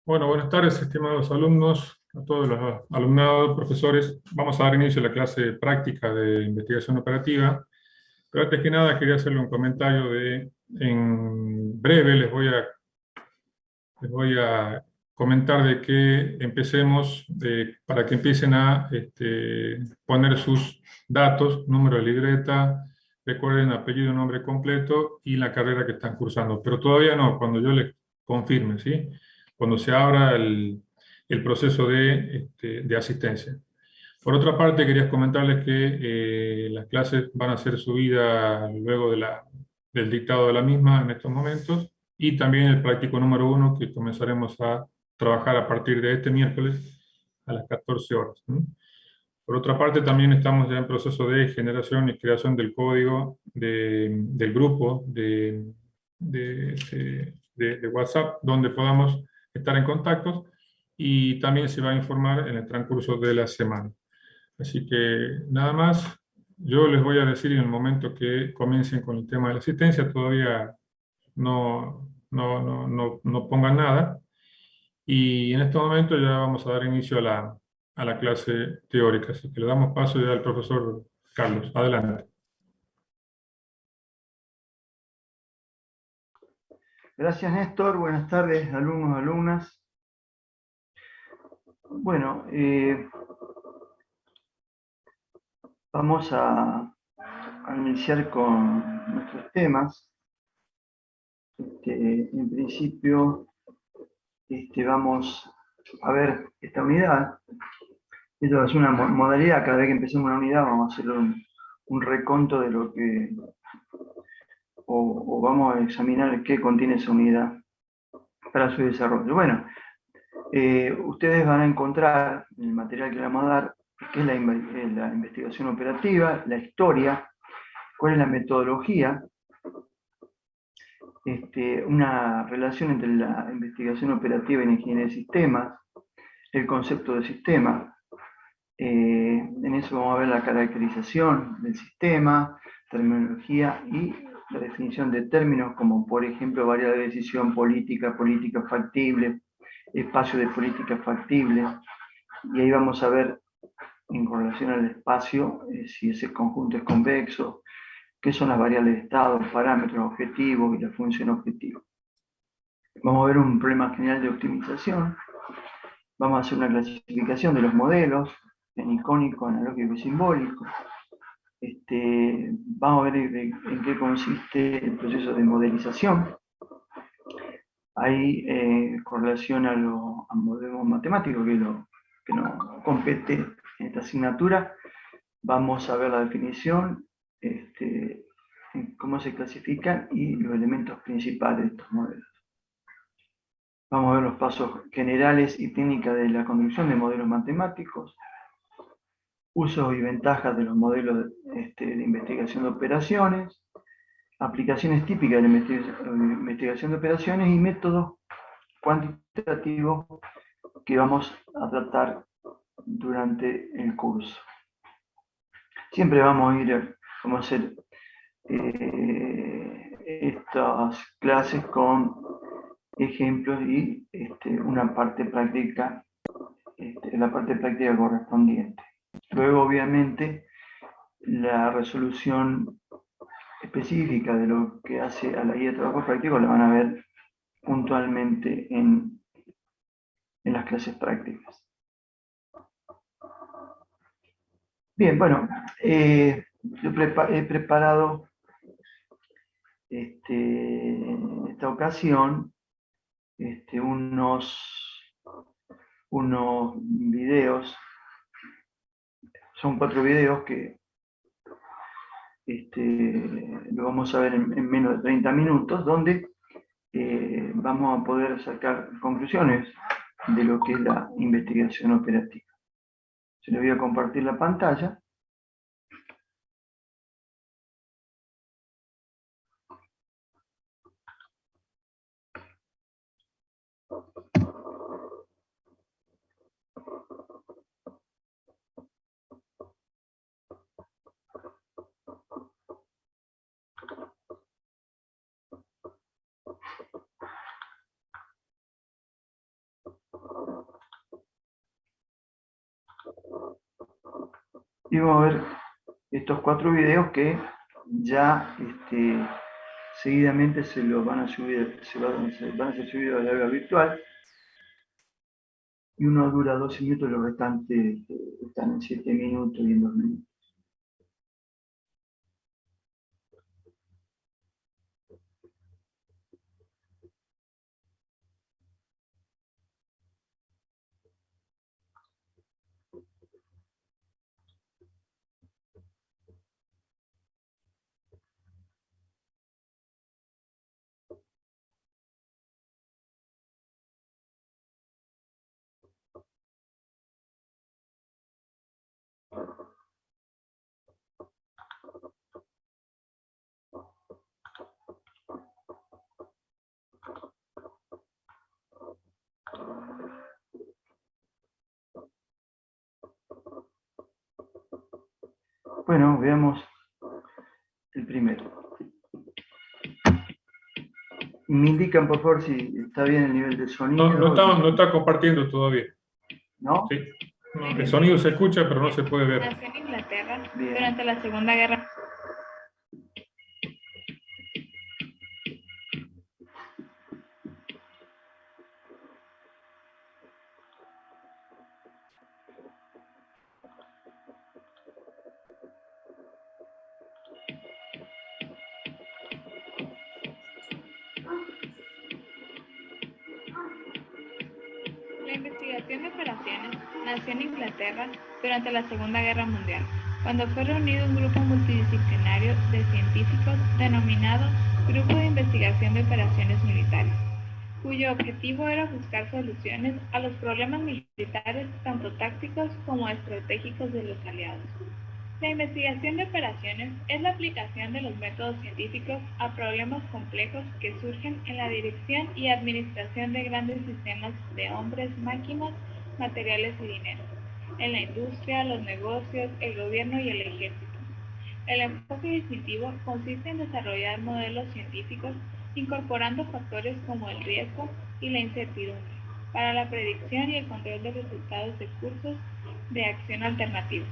Bueno, buenas tardes, estimados alumnos, a todos los alumnados, profesores. Vamos a dar inicio a la clase práctica de investigación operativa. Pero antes que nada quería hacerle un comentario en breve les voy a comentar de que empecemos, para que empiecen a poner sus datos, número de libreta, recuerden apellido, nombre completo y la carrera que están cursando. Pero todavía no, cuando yo les confirme, ¿sí? Cuando se abra el proceso de asistencia. Por otra parte, quería comentarles que las clases van a ser subidas luego del dictado de la misma en estos momentos, y también el práctico número 1 que comenzaremos a trabajar a partir de este miércoles a las 14 horas. ¿No? Por otra parte, también estamos ya en proceso de generación y creación del código del grupo de WhatsApp, donde podamos estar en contacto, y también se va a informar en el transcurso de la semana. Así que nada más, yo les voy a decir en el momento que comiencen con el tema de la asistencia, todavía no pongan nada, y en este momento ya vamos a dar inicio a la clase teórica, así que le damos paso ya al profesor Carlos. Adelante. Gracias, Néstor. Buenas tardes, alumnos, alumnas. Bueno, vamos a iniciar con nuestros temas. En principio, vamos a ver esta unidad. Esto es una modalidad, cada vez que empecemos una unidad vamos a hacer un reconto de lo que, o vamos a examinar qué contiene esa unidad para su desarrollo. Bueno, ustedes van a encontrar en el material que le vamos a dar, qué es la investigación operativa, la historia, cuál es la metodología, una relación entre la investigación operativa y la ingeniería de sistemas, el concepto de sistema. En eso vamos a ver la caracterización del sistema, terminología y la definición de términos como, por ejemplo, variedad de decisión política, política factible, espacio de política factible. Y ahí vamos a ver, en relación al espacio, si ese conjunto es convexo, qué son las variables de estado, parámetros objetivos y la función objetivo. Vamos a ver un problema general de optimización. Vamos a hacer una clasificación de los modelos en icónico, analógico y simbólico. Vamos a ver en qué consiste el proceso de modelización. Ahí, con relación a modelos matemáticos, que nos compete en esta asignatura, vamos a ver la definición, cómo se clasifican y los elementos principales de estos modelos. Vamos a ver los pasos generales y técnicas de la construcción de modelos matemáticos, usos y ventajas de los modelos de investigación de operaciones, aplicaciones típicas de la investigación de operaciones y métodos cuantitativos que vamos a tratar durante el curso. Siempre vamos a hacer estas clases con ejemplos y una parte práctica, la parte práctica correspondiente. Luego, obviamente, la resolución específica de lo que hace a la guía de trabajo práctico la van a ver puntualmente en las clases prácticas. Bien, bueno, yo he preparado en esta ocasión unos videos, son 4 videos que lo vamos a ver en menos de 30 minutos, donde vamos a poder sacar conclusiones de lo que es la investigación operativa. Se les voy a compartir la pantalla. Y vamos a ver estos 4 videos que ya seguidamente se los van a subir, van a ser subidos a la web virtual. Y uno dura 12 minutos, los restantes están en 7 minutos y en 2 minutos. Bueno, veamos el primero. Me indican, por favor, si está bien el nivel de sonido. No está compartiendo todavía. ¿No? Sí. No, el sonido se escucha, pero no se puede ver. Nació en Inglaterra Bien. durante la Segunda Guerra. La investigación de operaciones nació en Inglaterra durante la Segunda Guerra Mundial, cuando fue reunido un grupo multidisciplinario de científicos denominado Grupo de Investigación de Operaciones Militares, cuyo objetivo era buscar soluciones a los problemas militares tanto tácticos como estratégicos de los aliados. La investigación de operaciones es la aplicación de los métodos científicos a problemas complejos que surgen en la dirección y administración de grandes sistemas de hombres, máquinas, materiales y dinero, en la industria, los negocios, el gobierno y el ejército. El enfoque distintivo consiste en desarrollar modelos científicos incorporando factores como el riesgo y la incertidumbre para la predicción y el control de resultados de cursos de acción alternativos.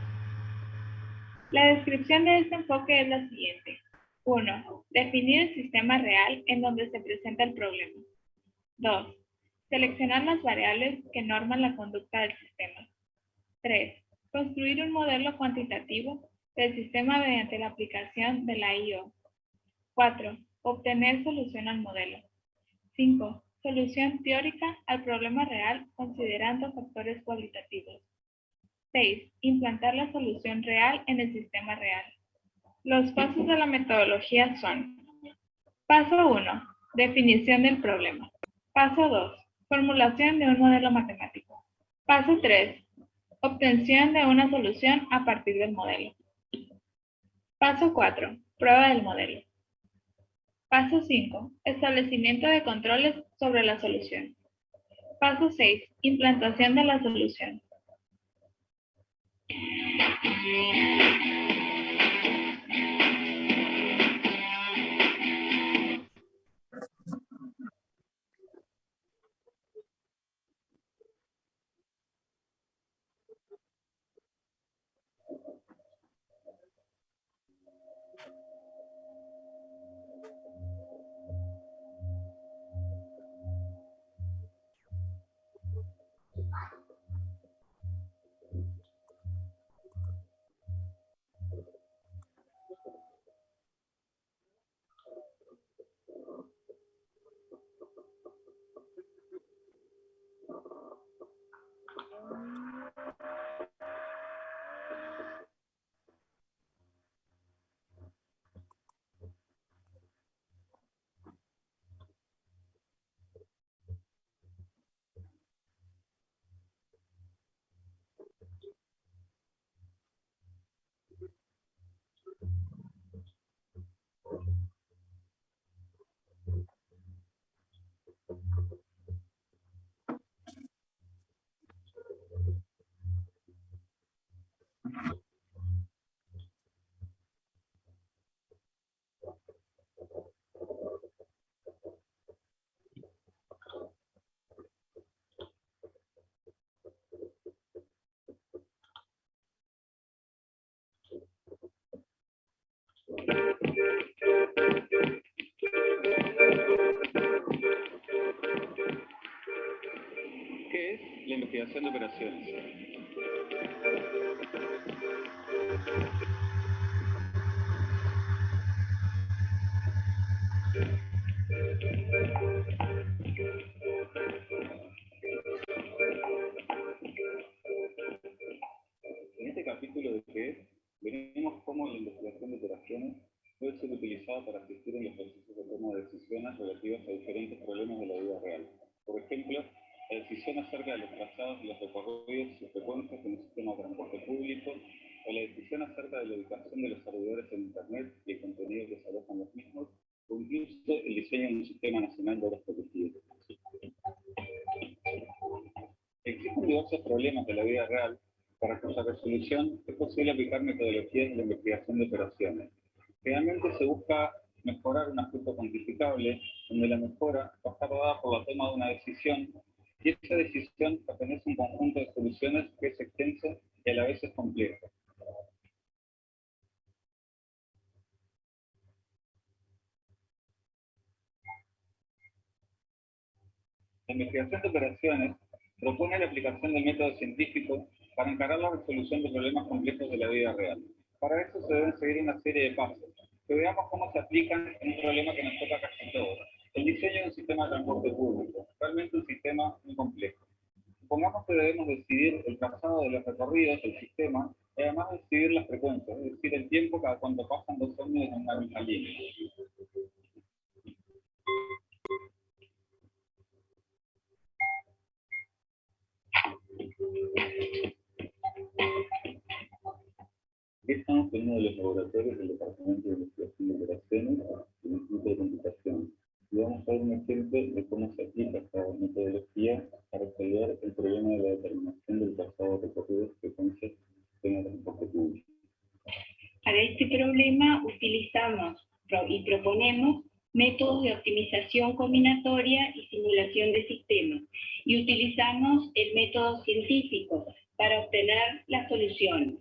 La descripción de este enfoque es la siguiente. 1. Definir el sistema real en donde se presenta el problema. 2. Seleccionar las variables que norman la conducta del sistema. 3. Construir un modelo cuantitativo del sistema mediante la aplicación de la I/O. 4. Obtener solución al modelo. 5. Solución teórica al problema real considerando factores cualitativos. 6. Implantar la solución real en el sistema real. Los pasos de la metodología son: paso 1. Definición del problema. Paso 2. Formulación de un modelo matemático. Paso 3. Obtención de una solución a partir del modelo. Paso 4. Prueba del modelo. Paso 5. Establecimiento de controles sobre la solución. Paso 6. Implantación de la solución. operaciones. En este capítulo de GES, veremos cómo la investigación de operaciones puede ser utilizada para asistir en los procesos de toma de decisiones relativas a diferentes problemas de la vida real. Por ejemplo, la decisión acerca de los trazados y los recorridos y frecuencias en un sistema de transporte público, o la decisión acerca de la ubicación de los servidores en Internet y el contenido que se alojan los mismos, o incluso el diseño de un sistema nacional de horas protegidas. Existen diversos problemas de la vida real para cuya resolución es posible aplicar metodologías de la investigación de operaciones. Generalmente se busca mejorar un aspecto cuantificable, donde la mejora va a estar dada por la toma de una decisión, y esa decisión pertenece a un conjunto de soluciones que es extenso y a la vez es complejo. La investigación de operaciones propone la aplicación del método científico para encarar la resolución de problemas complejos de la vida real. Para eso se deben seguir una serie de pasos, que veamos cómo se aplican en un problema que nos toca casi todos: el diseño de un sistema de transporte público, realmente un sistema muy complejo. Supongamos que debemos decidir el trazado de los recorridos del sistema y además decidir las frecuencias, es decir, el tiempo cada cuando pasan dos ómnibus en una misma línea. Aquí estamos en uno de los laboratorios del Departamento de Investigación de Operaciones del Instituto de Computación. Y vamos a ver un ejemplo de cómo se aplica esta metodología para resolver el problema de la determinación del trazado de recorridos que frecuencias en el transporte público. Para este problema utilizamos y proponemos métodos de optimización combinatoria y simulación de sistemas. Y utilizamos el método científico para obtener las soluciones.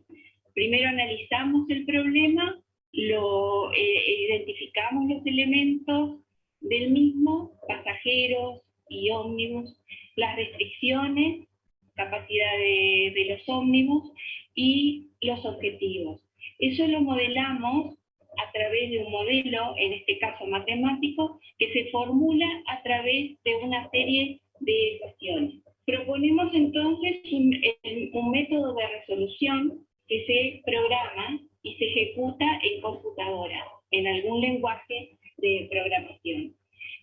Primero analizamos el problema, identificamos los elementos del mismo, pasajeros y ómnibus, las restricciones, capacidad de los ómnibus y los objetivos. Eso lo modelamos a través de un modelo, en este caso matemático, que se formula a través de una serie de ecuaciones. Proponemos entonces un método de resolución que se programa y se ejecuta en computadora, en algún lenguaje de programación.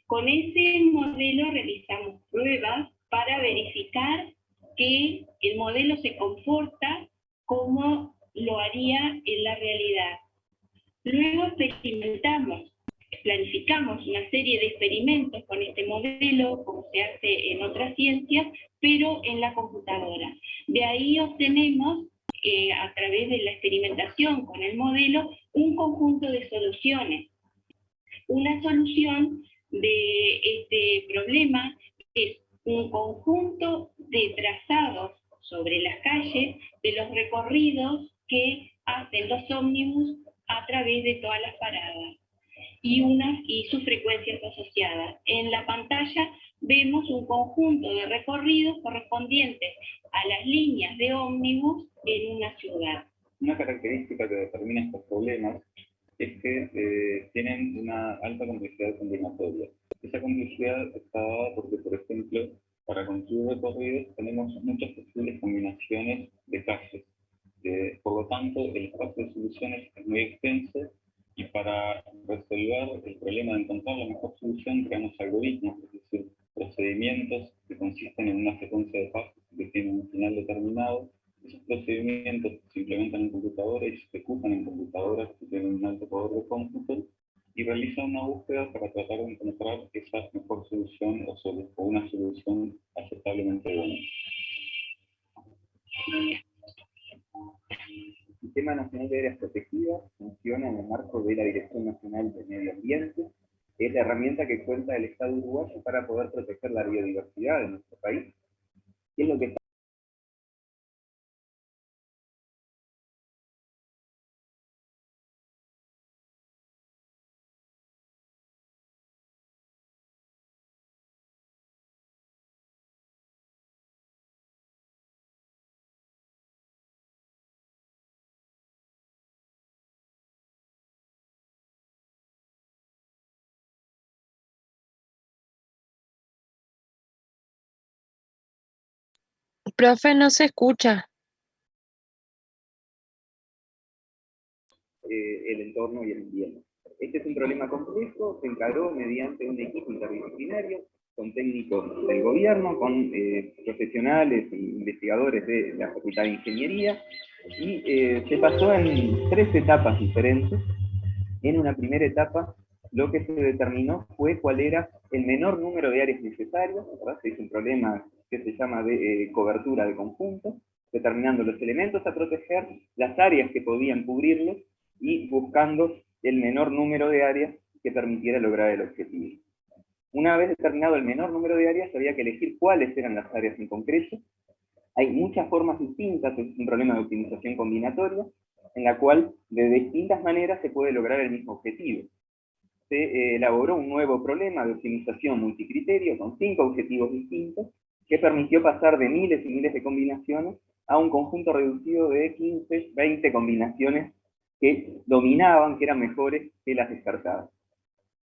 Con ese modelo realizamos pruebas para verificar que el modelo se comporta como lo haría en la realidad. Luego experimentamos, planificamos una serie de experimentos con este modelo, como se hace en otras ciencias, pero en la computadora. De ahí obtenemos, a través de la experimentación con el modelo, un conjunto de soluciones. Una solución de este problema es un conjunto de trazados sobre las calles de los recorridos que hacen los ómnibus a través de todas las paradas y sus frecuencias asociadas. En la pantalla vemos un conjunto de recorridos correspondientes a las líneas de ómnibus en una ciudad. Una característica que determina estos problemas es que tienen una alta complejidad combinatoria. Esa complejidad está dada porque, por ejemplo, para construir recorridos tenemos muchas posibles combinaciones de calles. Por lo tanto, el espacio de soluciones es muy extenso, y para resolver el problema de encontrar la mejor solución creamos algoritmos, es decir, procedimientos que consisten en una secuencia de pasos que tienen un final determinado. Esos procedimientos se implementan en computadoras y se ejecutan en computadoras que tienen un alto poder de cómputo, y realizan una búsqueda para tratar de encontrar esa mejor solución o una solución aceptablemente buena. El Sistema Nacional de Áreas Protegidas funciona en el marco de la Dirección Nacional de Medio Ambiente. Es la herramienta que cuenta el Estado uruguayo para poder proteger la biodiversidad de nuestro país. ¿Qué es lo que Profe, no se escucha. El entorno y el ambiente. Este es un problema complejo, se encaró mediante un equipo interdisciplinario, con técnicos del gobierno, con profesionales e investigadores de la Facultad de Ingeniería, y se pasó en 3 etapas diferentes. En una primera etapa, lo que se determinó fue cuál era el menor número de áreas necesarias, ¿verdad? Se hizo un problema que se llama de cobertura de conjuntos, determinando los elementos a proteger, las áreas que podían cubrirlos, y buscando el menor número de áreas que permitiera lograr el objetivo. Una vez determinado el menor número de áreas, había que elegir cuáles eran las áreas en concreto. Hay muchas formas distintas, es un problema de optimización combinatoria, en la cual de distintas maneras se puede lograr el mismo objetivo. Se elaboró un nuevo problema de optimización multicriterio con 5 objetivos distintos, que permitió pasar de miles y miles de combinaciones a un conjunto reducido de 15, 20 combinaciones que dominaban, que eran mejores que las descartadas.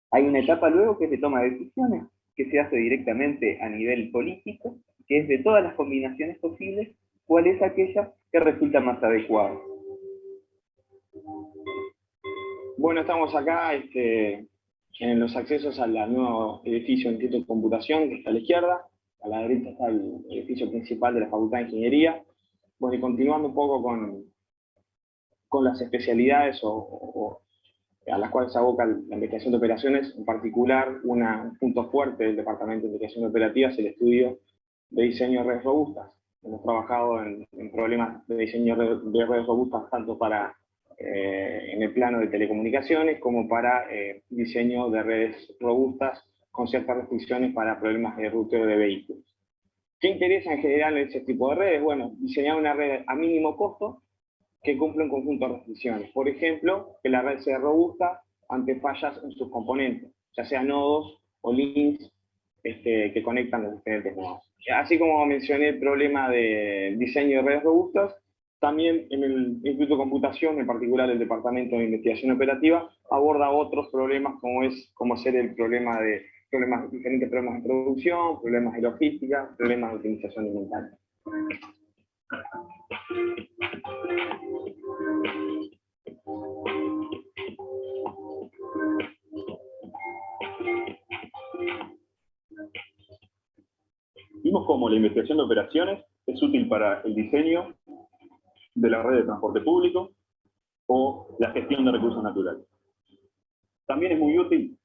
Hay una etapa luego que es de toma de decisiones, que se hace directamente a nivel político, que es de todas las combinaciones posibles, cuál es aquella que resulta más adecuada. Bueno, estamos acá en los accesos al nuevo edificio del Instituto de Computación, que está a la izquierda. A la derecha está el edificio principal de la Facultad de Ingeniería. Bueno, y continuando un poco con las especialidades a las cuales se aboca la investigación de operaciones, en particular un punto fuerte del Departamento de Investigación Operativa es el estudio de diseño de redes robustas. Hemos trabajado en problemas de diseño de redes robustas tanto para en el plano de telecomunicaciones como para diseño de redes robustas con ciertas restricciones para problemas de ruteo de vehículos. ¿Qué interesa en general en ese tipo de redes? Bueno, diseñar una red a mínimo costo que cumple un conjunto de restricciones. Por ejemplo, que la red sea robusta ante fallas en sus componentes, ya sea nodos o links que conectan los diferentes nodos. Así como mencioné el problema de diseño de redes robustas, también en el Instituto de Computación, en particular el Departamento de Investigación Operativa, aborda otros problemas como ser el problema de diferentes problemas de producción, problemas de logística, problemas de optimización de inventario. Vimos cómo la investigación de operaciones es útil para el diseño de la red de transporte público o la gestión de recursos naturales. También es muy útil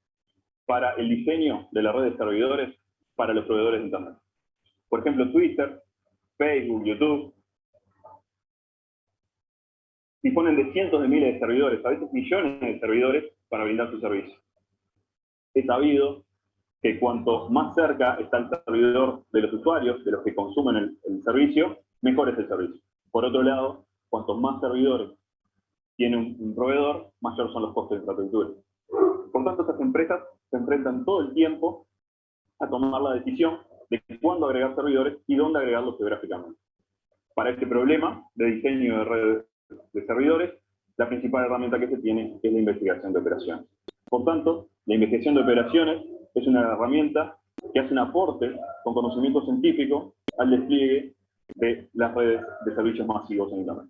para el diseño de la red de servidores para los proveedores de Internet. Por ejemplo, Twitter, Facebook, YouTube, disponen de cientos de miles de servidores, a veces millones de servidores para brindar su servicio. Es sabido que cuanto más cerca está el servidor de los usuarios, de los que consumen el servicio, mejor es el servicio. Por otro lado, cuanto más servidores tiene un proveedor, mayor son los costos de infraestructura. Por tanto, estas empresas se enfrentan todo el tiempo a tomar la decisión de cuándo agregar servidores y dónde agregarlos geográficamente. Para este problema de diseño de redes de servidores, la principal herramienta que se tiene es la investigación de operaciones. Por tanto, la investigación de operaciones es una herramienta que hace un aporte con conocimiento científico al despliegue de las redes de servicios masivos en Internet.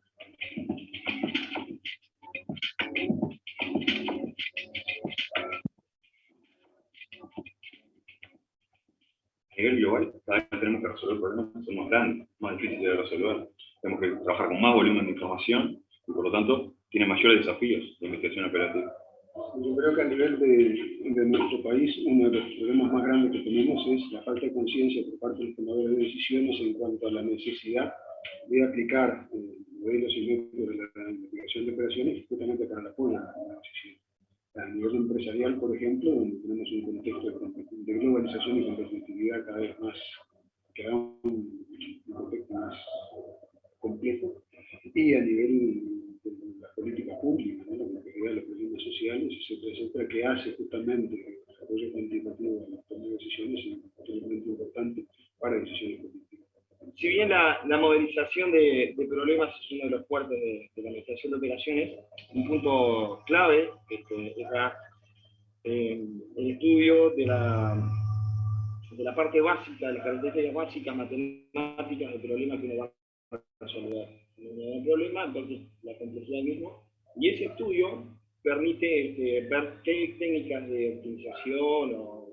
A nivel global, cada vez tenemos que resolver problemas que son más grandes, más difíciles de resolver. Tenemos que trabajar con más volumen de información y, por lo tanto, tiene mayores desafíos de investigación operativa. Yo creo que a nivel de nuestro país, uno de los problemas más grandes que tenemos es la falta de conciencia por parte de los tomadores de decisiones en cuanto a la necesidad de aplicar modelos y métodos de la investigación de operaciones justamente para la toma de decisión. A nivel empresarial, por ejemplo, donde tenemos un contexto de globalización y competitividad cada vez más, que da un contexto más complejo, y a nivel de la política pública, ¿no? La prioridad de los problemas sociales, etcétera, que hace justamente el desarrollo cuantitativo de la toma de decisiones y un elemento importante para decisiones políticas. Si bien la modelización de problemas es uno de los fuertes de la investigación de operaciones, un punto clave es el estudio de de la parte básica, de las características básicas matemáticas del problema que uno va a resolver. Un problema, entonces la complejidad mismo. Y ese estudio permite ver qué técnicas de optimización o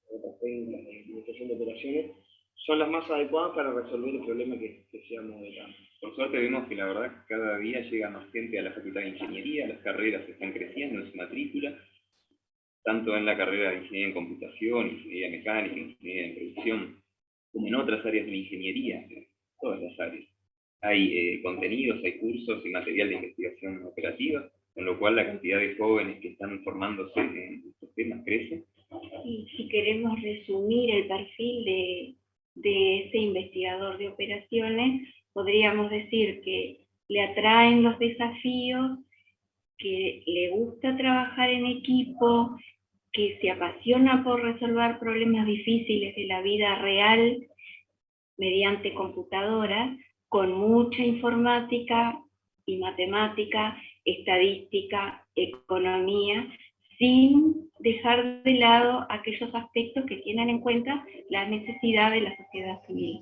otras técnicas de administración de operaciones son las más adecuadas para resolver el problema que sea modelado. Por suerte vemos que la verdad que cada día llega más gente a la Facultad de Ingeniería, las carreras están creciendo en su matrícula, tanto en la carrera de Ingeniería en Computación, Ingeniería Mecánica, Ingeniería en Producción, como en otras áreas de la ingeniería, todas las áreas. Hay contenidos, hay cursos y material de investigación operativa, con lo cual la cantidad de jóvenes que están formándose en estos temas crece. Y si queremos resumir el perfil de ese investigador de operaciones, podríamos decir que le atraen los desafíos, que le gusta trabajar en equipo, que se apasiona por resolver problemas difíciles de la vida real mediante computadoras, con mucha informática y matemática, estadística, economía, sin dejar de lado aquellos aspectos que tienen en cuenta la necesidad de la sociedad civil.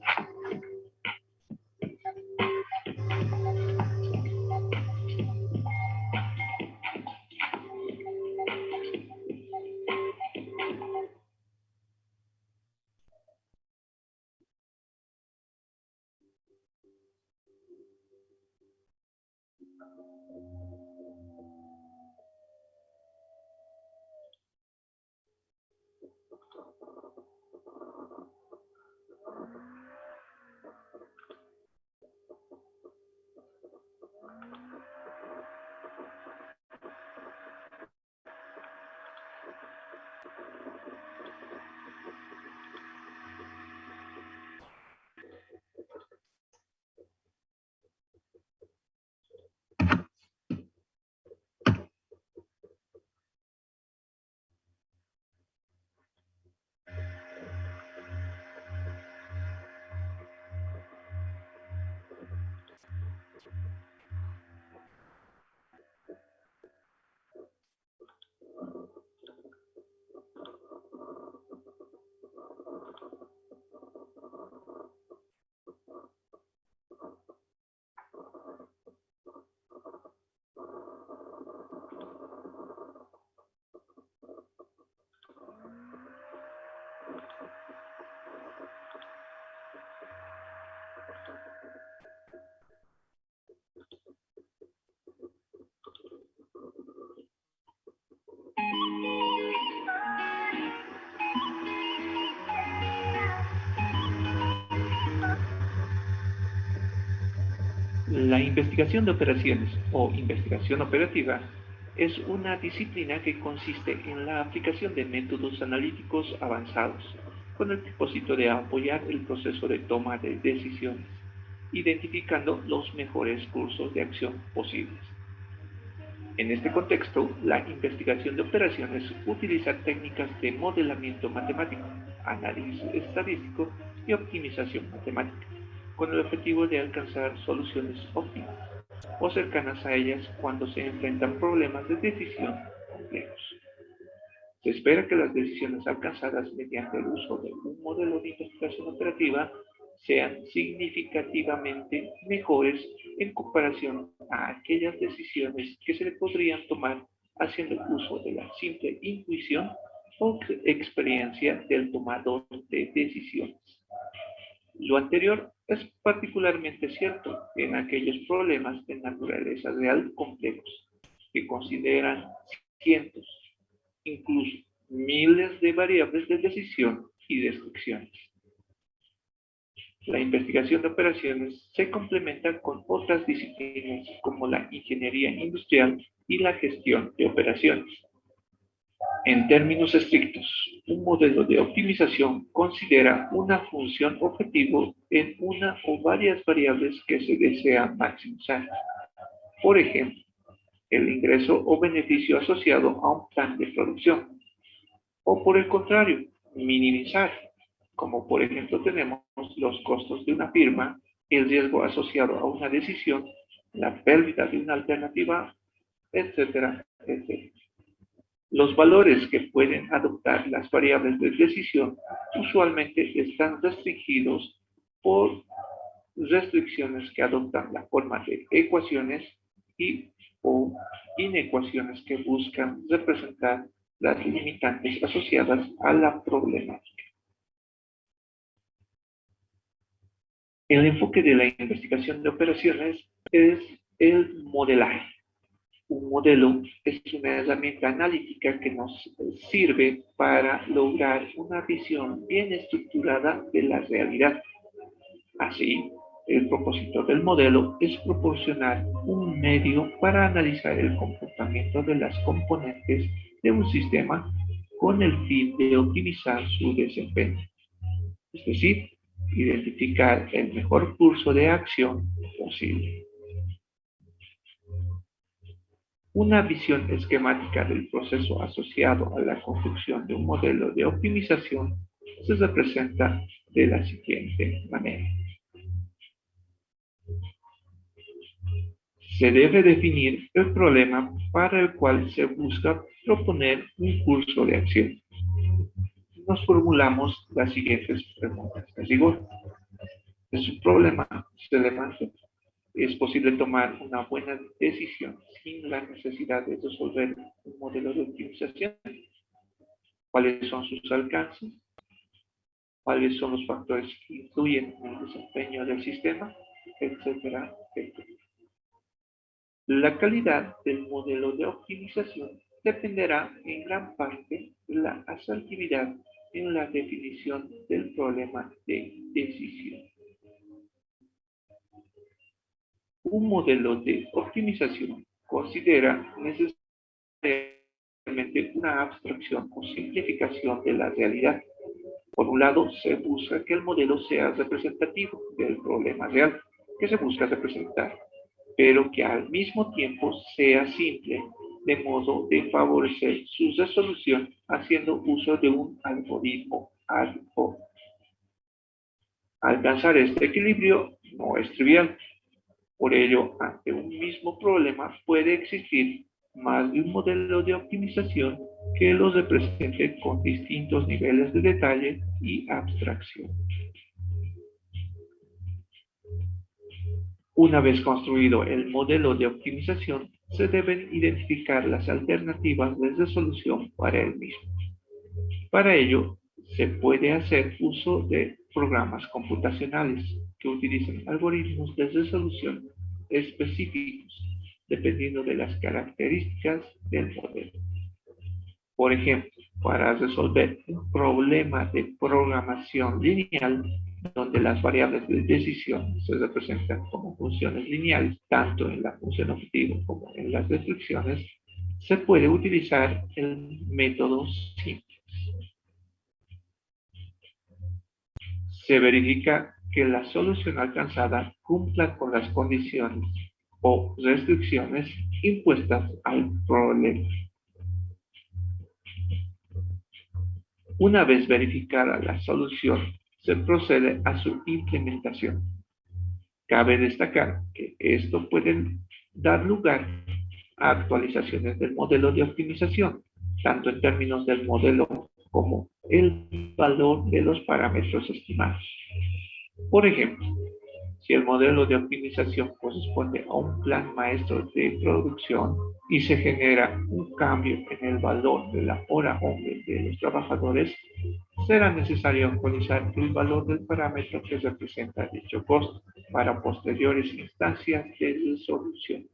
La investigación de operaciones o investigación operativa es una disciplina que consiste en la aplicación de métodos analíticos avanzados con el propósito de apoyar el proceso de toma de decisiones, identificando los mejores cursos de acción posibles. En este contexto, la investigación de operaciones utiliza técnicas de modelamiento matemático, análisis estadístico y optimización matemática, con el objetivo de alcanzar soluciones óptimas o cercanas a ellas cuando se enfrentan problemas de decisión complejos. Se espera que las decisiones alcanzadas mediante el uso de un modelo de investigación operativa sean significativamente mejores en comparación a aquellas decisiones que se le podrían tomar haciendo uso de la simple intuición o experiencia del tomador de decisiones. Lo anterior es particularmente cierto en aquellos problemas de naturaleza real complejos, que consideran cientos, incluso miles de variables de decisión y restricciones. La investigación de operaciones se complementa con otras disciplinas como la ingeniería industrial y la gestión de operaciones. En términos estrictos, un modelo de optimización considera una función objetivo en una o varias variables que se desea maximizar. Por ejemplo, el ingreso o beneficio asociado a un plan de producción. O por el contrario, minimizar, como por ejemplo tenemos los costos de una firma, el riesgo asociado a una decisión, la pérdida de una alternativa, etcétera, etcétera. Los valores que pueden adoptar las variables de decisión usualmente están restringidos por restricciones que adoptan la forma de ecuaciones o inecuaciones que buscan representar las limitantes asociadas a la problemática. El enfoque de la investigación de operaciones es el modelaje. Un modelo es una herramienta analítica que nos sirve para lograr una visión bien estructurada de la realidad. Así, el propósito del modelo es proporcionar un medio para analizar el comportamiento de las componentes de un sistema con el fin de optimizar su desempeño. Es decir, identificar el mejor curso de acción posible. Una visión esquemática del proceso asociado a la construcción de un modelo de optimización se representa de la siguiente manera. Se debe definir el problema para el cual se busca proponer un curso de acción. Nos formulamos las siguientes preguntas de rigor. ¿Es un problema relevante? ¿Es posible tomar una buena decisión sin la necesidad de resolver un modelo de optimización? ¿Cuáles son sus alcances? ¿Cuáles son los factores que influyen en el desempeño del sistema? Etcétera, etcétera. La calidad del modelo de optimización dependerá en gran parte de la asertividad en la definición del problema de decisión. Un modelo de optimización considera necesariamente una abstracción o simplificación de la realidad. Por un lado, se busca que el modelo sea representativo del problema real que se busca representar, pero que al mismo tiempo sea simple, de modo de favorecer su resolución haciendo uso de un algoritmo ad hoc. Alcanzar este equilibrio no es trivial. Por ello, ante un mismo problema puede existir más de un modelo de optimización que lo represente con distintos niveles de detalle y abstracción. Una vez construido el modelo de optimización, se deben identificar las alternativas de resolución para el mismo. Para ello, se puede hacer uso de programas computacionales que utilizan algoritmos de resolución específicos dependiendo de las características del modelo. Por ejemplo, para resolver un problema de programación lineal, donde las variables de decisión se representan como funciones lineales, tanto en la función objetivo como en las restricciones, se puede utilizar el método simple. Se verifica que la solución alcanzada cumpla con las condiciones o restricciones impuestas al problema. Una vez verificada la solución, se procede a su implementación. Cabe destacar que esto puede dar lugar a actualizaciones del modelo de optimización, tanto en términos del modelo como el valor de los parámetros estimados. Por ejemplo, si el modelo de optimización corresponde a un plan maestro de producción y se genera un cambio en el valor de la hora hombre de los trabajadores, será necesario actualizar el valor del parámetro que representa dicho costo para posteriores instancias de resolución.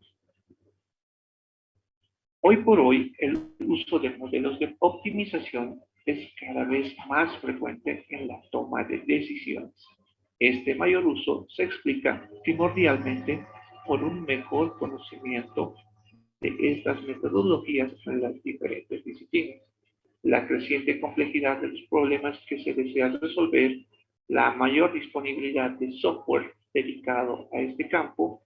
Hoy por hoy, el uso de modelos de optimización es cada vez más frecuente en la toma de decisiones. Este mayor uso se explica primordialmente por un mejor conocimiento de estas metodologías en las diferentes disciplinas, la creciente complejidad de los problemas que se desean resolver, la mayor disponibilidad de software dedicado a este campo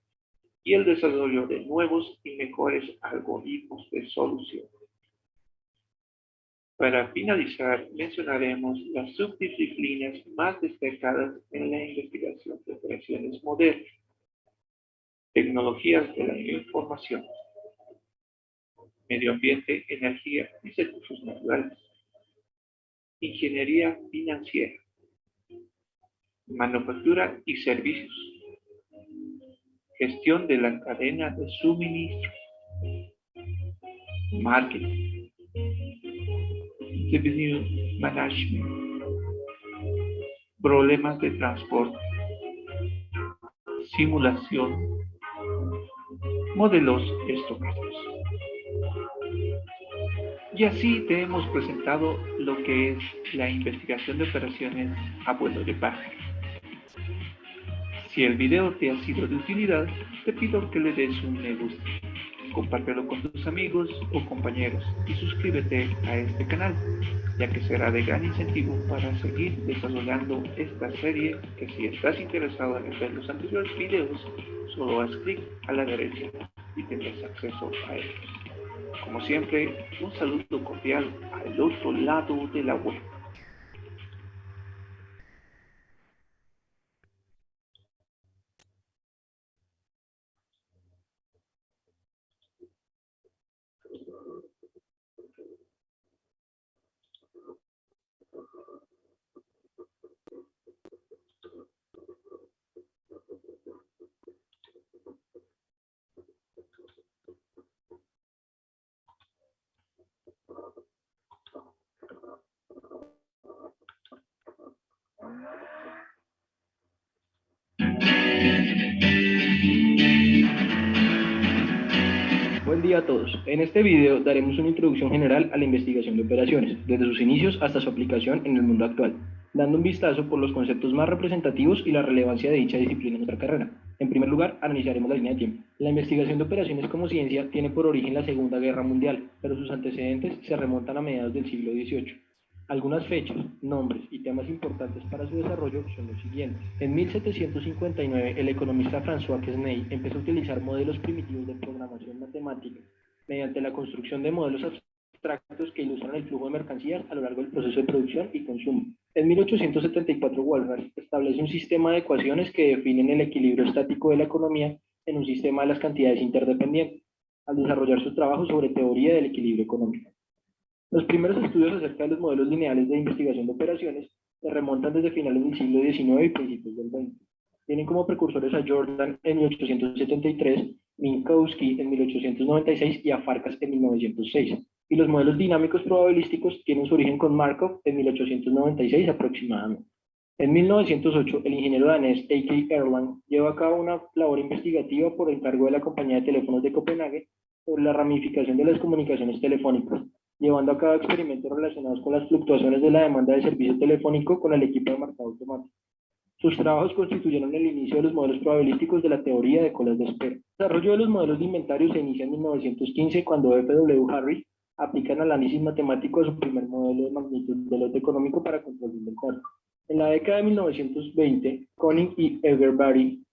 y el desarrollo de nuevos y mejores algoritmos de solución. Para finalizar, mencionaremos las subdisciplinas más destacadas en la investigación de operaciones modernas. Tecnologías de la información. medio ambiente, energía y recursos naturales, ingeniería financiera, manufactura y servicios, gestión de la cadena de suministro, marketing, revenue management, problemas de transporte, simulación, modelos estocásticos. Y así te hemos presentado lo que es la investigación de operaciones a vuelo de pájaro. Si el video te ha sido de utilidad, te pido que le des un me gusta, compártelo con tus amigos o compañeros y suscríbete a este canal, ya que será de gran incentivo para seguir desarrollando esta serie, que si estás interesado en ver los anteriores videos, solo haz clic a la derecha y tendrás acceso a ellos. Como siempre, un saludo cordial al otro lado de la web. Buen día a todos. En este video daremos una introducción general a la investigación de operaciones, desde sus inicios hasta su aplicación en el mundo actual, dando un vistazo por los conceptos más representativos y la relevancia de dicha disciplina en nuestra carrera. En primer lugar, analizaremos la línea de tiempo. La investigación de operaciones como ciencia tiene por origen la Segunda Guerra Mundial, pero sus antecedentes se remontan a mediados del siglo XVIII. Algunas fechas, nombres y temas importantes para su desarrollo son los siguientes. En 1759, el economista François Quesnay empezó a utilizar modelos primitivos de programación matemática mediante la construcción de modelos abstractos que ilustran el flujo de mercancías a lo largo del proceso de producción y consumo. En 1874, Wolfram establece un sistema de ecuaciones que definen el equilibrio estático de la economía en un sistema de las cantidades interdependientes, al desarrollar su trabajo sobre teoría del equilibrio económico. Los primeros estudios acerca de los modelos lineales de investigación de operaciones se remontan desde finales del siglo XIX y principios del XX. Tienen como precursores a Jordan en 1873, Minkowski en 1896 y a Farkas en 1906. Y los modelos dinámicos probabilísticos tienen su origen con Markov en 1896 aproximadamente. En 1908, el ingeniero danés A.K. Erlang lleva a cabo una labor investigativa por encargo de la compañía de teléfonos de Copenhague sobre la ramificación de las comunicaciones telefónicas, llevando a cabo experimentos relacionados con las fluctuaciones de la demanda de servicio telefónico con el equipo de marcado automático. Sus trabajos constituyeron el inicio de los modelos probabilísticos de la teoría de colas de espera. El desarrollo de los modelos de inventario se inicia en 1915 cuando F.W. Harris aplica el análisis matemático a su primer modelo de magnitud de lote económico para control de inventario. En la década de 1920, Koenig y Everbody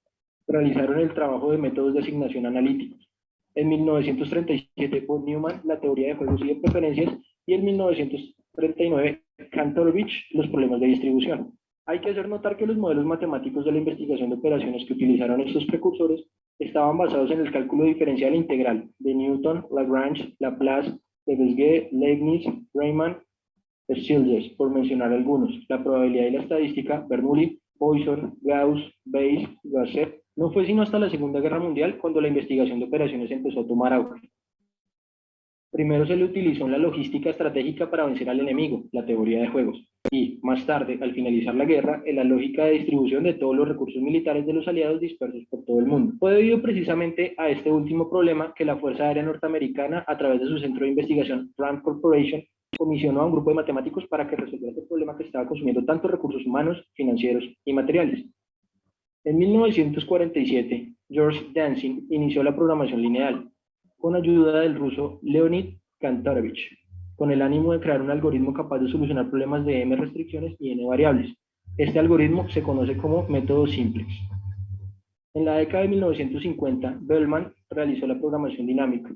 realizaron el trabajo de métodos de asignación analíticos. En 1937, von Neumann, la teoría de juegos y de preferencias, y en 1939, Kantorovich, los problemas de distribución. Hay que hacer notar que los modelos matemáticos de la investigación de operaciones que utilizaron estos precursores estaban basados en el cálculo diferencial integral de Newton, Lagrange, Laplace, Lebesgue, Leibniz, Riemann, Stieltjes, por mencionar algunos. La probabilidad y la estadística, Bernoulli, Poisson, Gauss, Bayes, Gasset. No fue sino hasta la Segunda Guerra Mundial cuando la investigación de operaciones empezó a tomar auge. Primero se le utilizó en la logística estratégica para vencer al enemigo, la teoría de juegos, y más tarde, al finalizar la guerra, en la lógica de distribución de todos los recursos militares de los aliados dispersos por todo el mundo. Fue debido precisamente a este último problema que la Fuerza Aérea Norteamericana, a través de su centro de investigación RAND Corporation, comisionó a un grupo de matemáticos para que resolviera este problema que estaba consumiendo tantos recursos humanos, financieros y materiales. En 1947, George Dantzig inició la programación lineal, con ayuda del ruso Leonid Kantorovich, con el ánimo de crear un algoritmo capaz de solucionar problemas de m restricciones y n variables. Este algoritmo se conoce como método simplex. En la década de 1950, Bellman realizó la programación dinámica,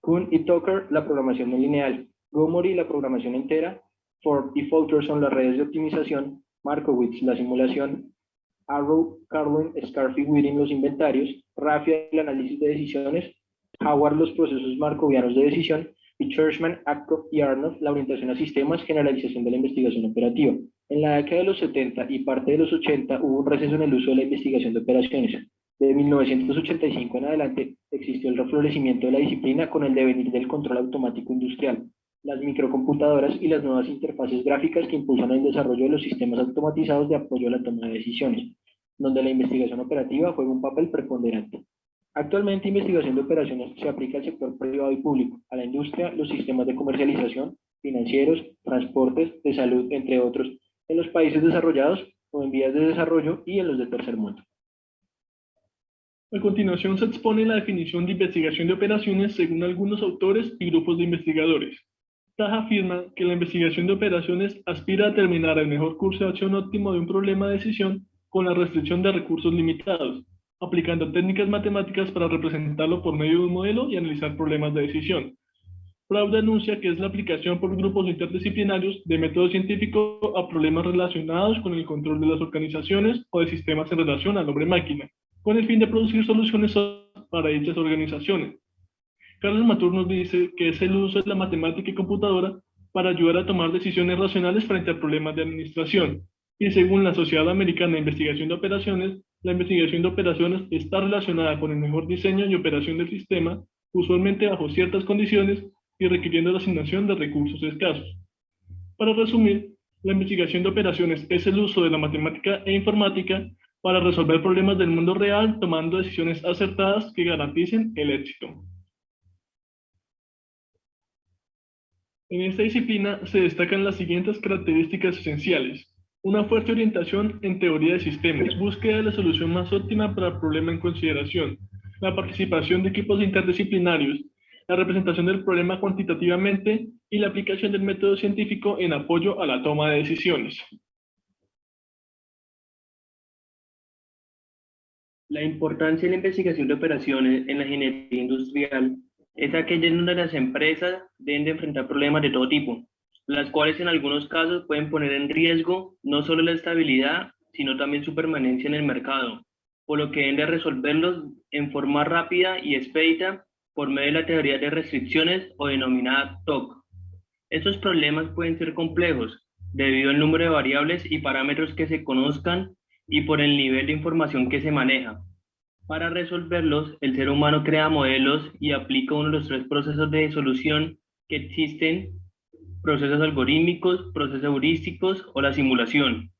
Kuhn y Tucker la programación no lineal, Gomory la programación entera, Ford y Fulkerson las redes de optimización, Markowitz la simulación, Arrow, Carlin, Scarfe y Whiting los inventarios, Raffia el análisis de decisiones, Howard los procesos markovianos de decisión y Churchman, Ackoff y Arnold, la orientación a sistemas, generalización de la investigación operativa. En la década de los 70 y parte de los 80 hubo un receso en el uso de la investigación de operaciones. De 1985 en adelante existió el reflorecimiento de la disciplina con el devenir del control automático industrial, las microcomputadoras y las nuevas interfaces gráficas que impulsan el desarrollo de los sistemas automatizados de apoyo a la toma de decisiones, donde la investigación operativa juega un papel preponderante. Actualmente, investigación de operaciones se aplica al sector privado y público, a la industria, los sistemas de comercialización, financieros, transportes, de salud, entre otros, en los países desarrollados o en vías de desarrollo y en los de tercer mundo. A continuación se expone la definición de investigación de operaciones según algunos autores y grupos de investigadores. Taja afirma que la investigación de operaciones aspira a determinar el mejor curso de acción óptimo de un problema de decisión con la restricción de recursos limitados, aplicando técnicas matemáticas para representarlo por medio de un modelo y analizar problemas de decisión. Proud anuncia que es la aplicación por grupos interdisciplinarios de método científico a problemas relacionados con el control de las organizaciones o de sistemas en relación al hombre-máquina, con el fin de producir soluciones para dichas organizaciones. Carlos Matur nos dice que es el uso de la matemática y computadora para ayudar a tomar decisiones racionales frente a problemas de administración. Y según la Sociedad Americana de Investigación de Operaciones, la investigación de operaciones está relacionada con el mejor diseño y operación del sistema, usualmente bajo ciertas condiciones y requiriendo la asignación de recursos escasos. Para resumir, la investigación de operaciones es el uso de la matemática e informática para resolver problemas del mundo real, tomando decisiones acertadas que garanticen el éxito. En esta disciplina se destacan las siguientes características esenciales: una fuerte orientación en teoría de sistemas, búsqueda de la solución más óptima para el problema en consideración, la participación de equipos interdisciplinarios, la representación del problema cuantitativamente y la aplicación del método científico en apoyo a la toma de decisiones. La importancia de la investigación de operaciones en la ingeniería industrial es aquella en donde las empresas deben de enfrentar problemas de todo tipo, las cuales en algunos casos pueden poner en riesgo no solo la estabilidad, sino también su permanencia en el mercado, por lo que deben de resolverlos en forma rápida y expedita por medio de la teoría de restricciones o denominada TOC. Estos problemas pueden ser complejos debido al número de variables y parámetros que se conozcan y por el nivel de información que se maneja. Para resolverlos, el ser humano crea modelos y aplica uno de los tres procesos de solución que existen: procesos algorítmicos, procesos heurísticos o la simulación.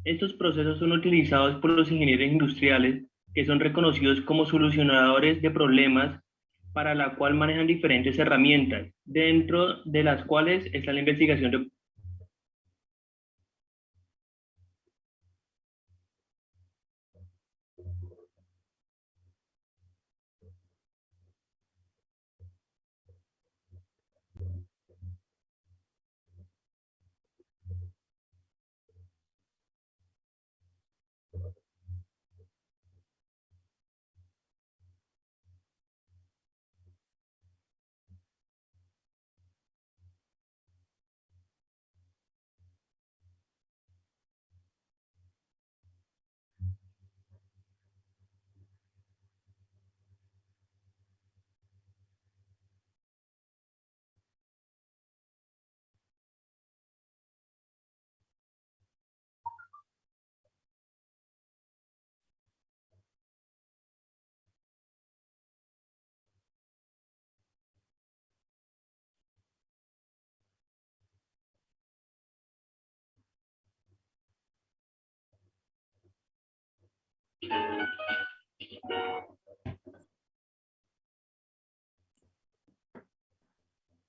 Estos procesos son utilizados por los ingenieros industriales, que son reconocidos como solucionadores de problemas, para la cual manejan diferentes herramientas, dentro de las cuales está la investigación de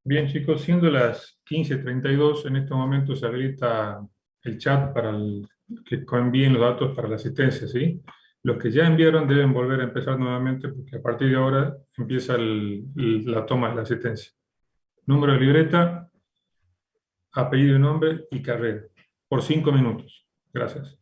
Bien, chicos, siendo las 15:32, en este momento se habilita el chat para que envíen los datos para la asistencia, ¿sí? Los que ya enviaron deben volver a empezar nuevamente porque a partir de ahora empieza la toma de la asistencia. Número de libreta, apellido y nombre y carrera. Por 5 minutos. Gracias.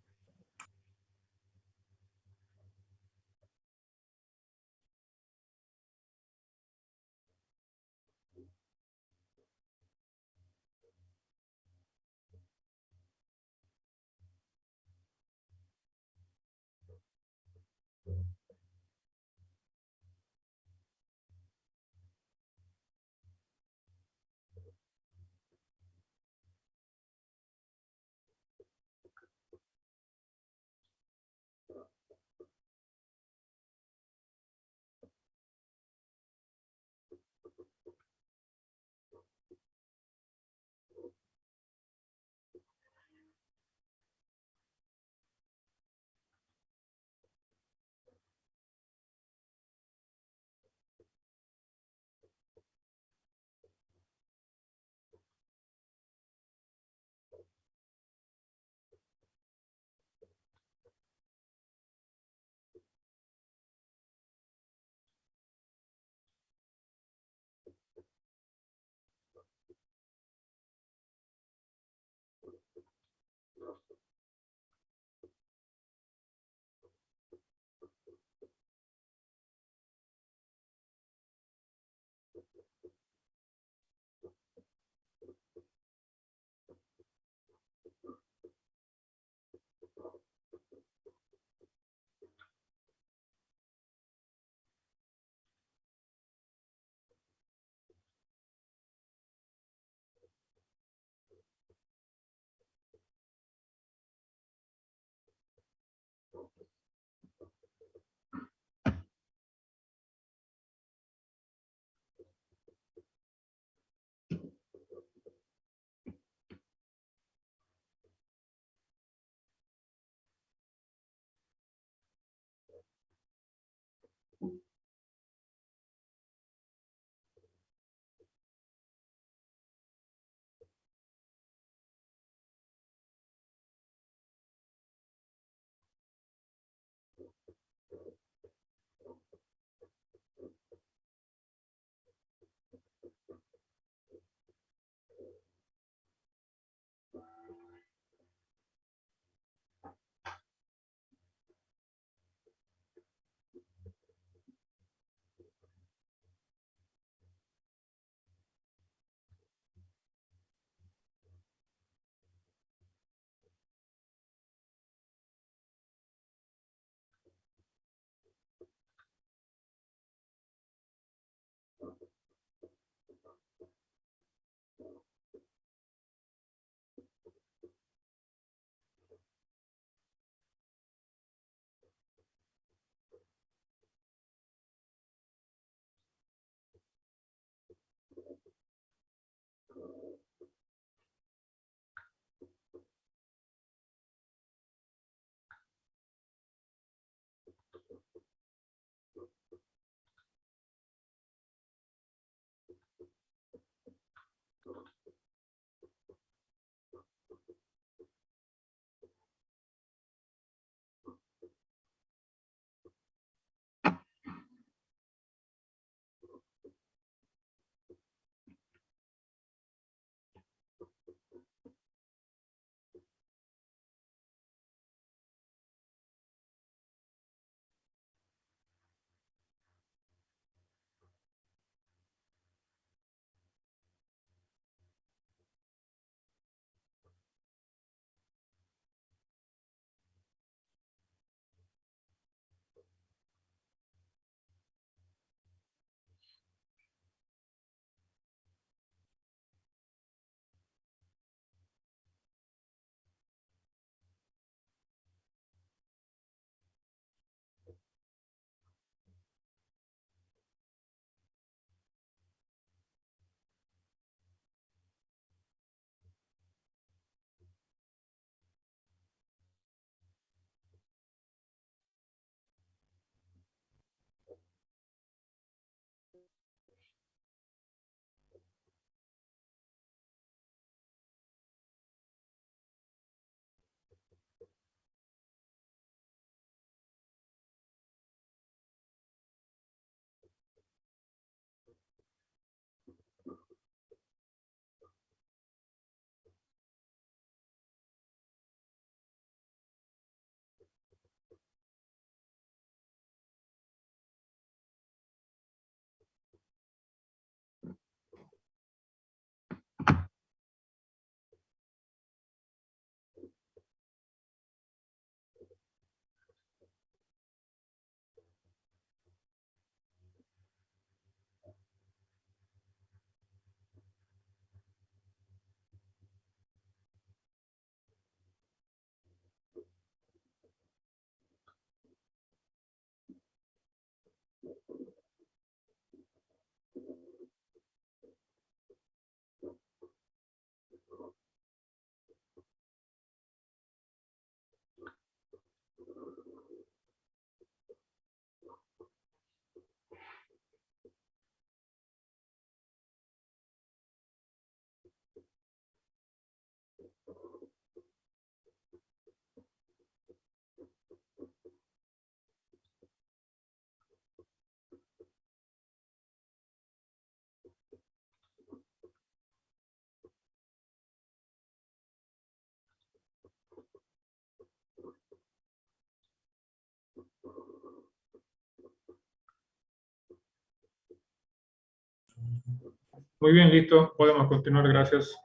Muy bien, listo. Podemos continuar, gracias.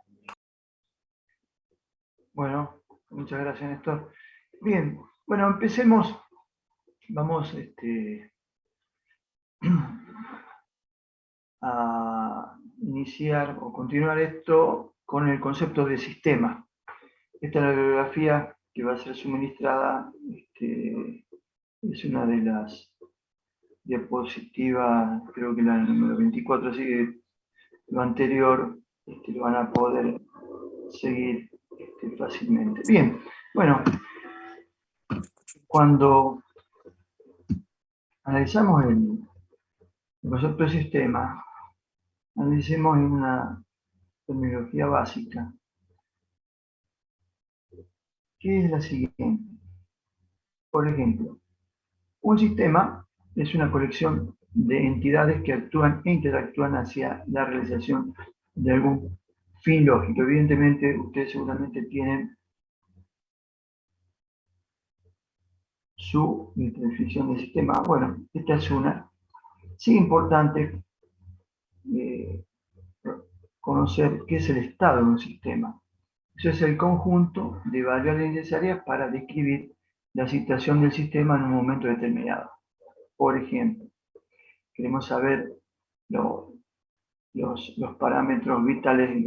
Bueno, muchas gracias, Néstor. Bien, bueno, empecemos. Vamos a iniciar o continuar esto con el concepto de sistema. Esta es la bibliografía que va a ser suministrada, es una de las diapositivas, creo que la número 24, así que lo anterior lo van a poder seguir fácilmente. Bien, bueno, cuando analizamos el concepto de sistema, analicemos en una terminología básica, que es la siguiente. Por ejemplo, un sistema es una colección de entidades que actúan e interactúan hacia la realización de algún fin lógico. Evidentemente, ustedes seguramente tienen su definición de sistema. Bueno, esta es una. Sí, importante conocer qué es el estado de un sistema. Eso es el conjunto de variables necesarias para describir la situación del sistema en un momento determinado. Por ejemplo, queremos saber los parámetros vitales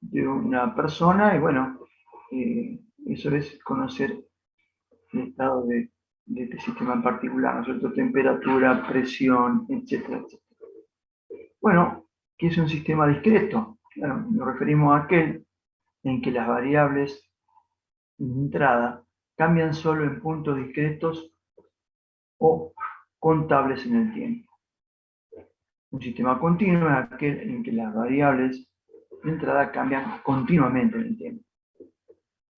de una persona y bueno, eso es conocer el estado de este sistema en particular, ¿no es cierto? Temperatura, presión, etcétera, etcétera. Bueno, ¿qué es un sistema discreto? Claro, nos referimos a aquel en que las variables de entrada cambian solo en puntos discretos o contables en el tiempo. Un sistema continuo es aquel en que las variables de entrada cambian continuamente en el tiempo.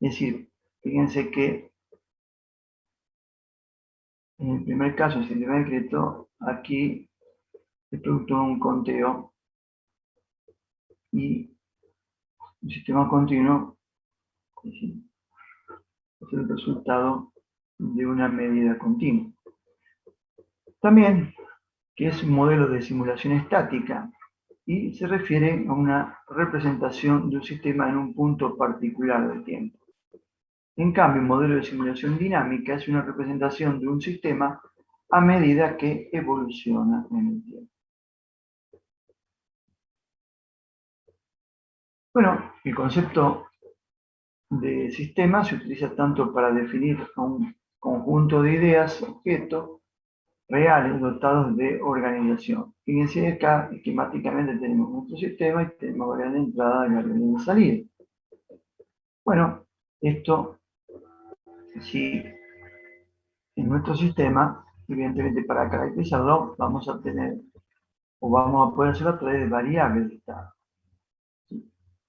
Es decir, fíjense que en el primer caso, el sistema discreto, aquí es producto de un conteo y un sistema continuo es el resultado de una medida continua. También, que es un modelo de simulación estática y se refiere a una representación de un sistema en un punto particular del tiempo. En cambio, un modelo de simulación dinámica es una representación de un sistema a medida que evoluciona en el tiempo. Bueno, el concepto de sistema se utiliza tanto para definir a un conjunto de ideas, objetos, reales dotados de organización. Fíjense acá, esquemáticamente tenemos nuestro sistema y tenemos variables de entrada y variables de salida. Bueno, esto, si en nuestro sistema, evidentemente para caracterizarlo, vamos a tener, o vamos a poder hacerlo a través de variables de estado.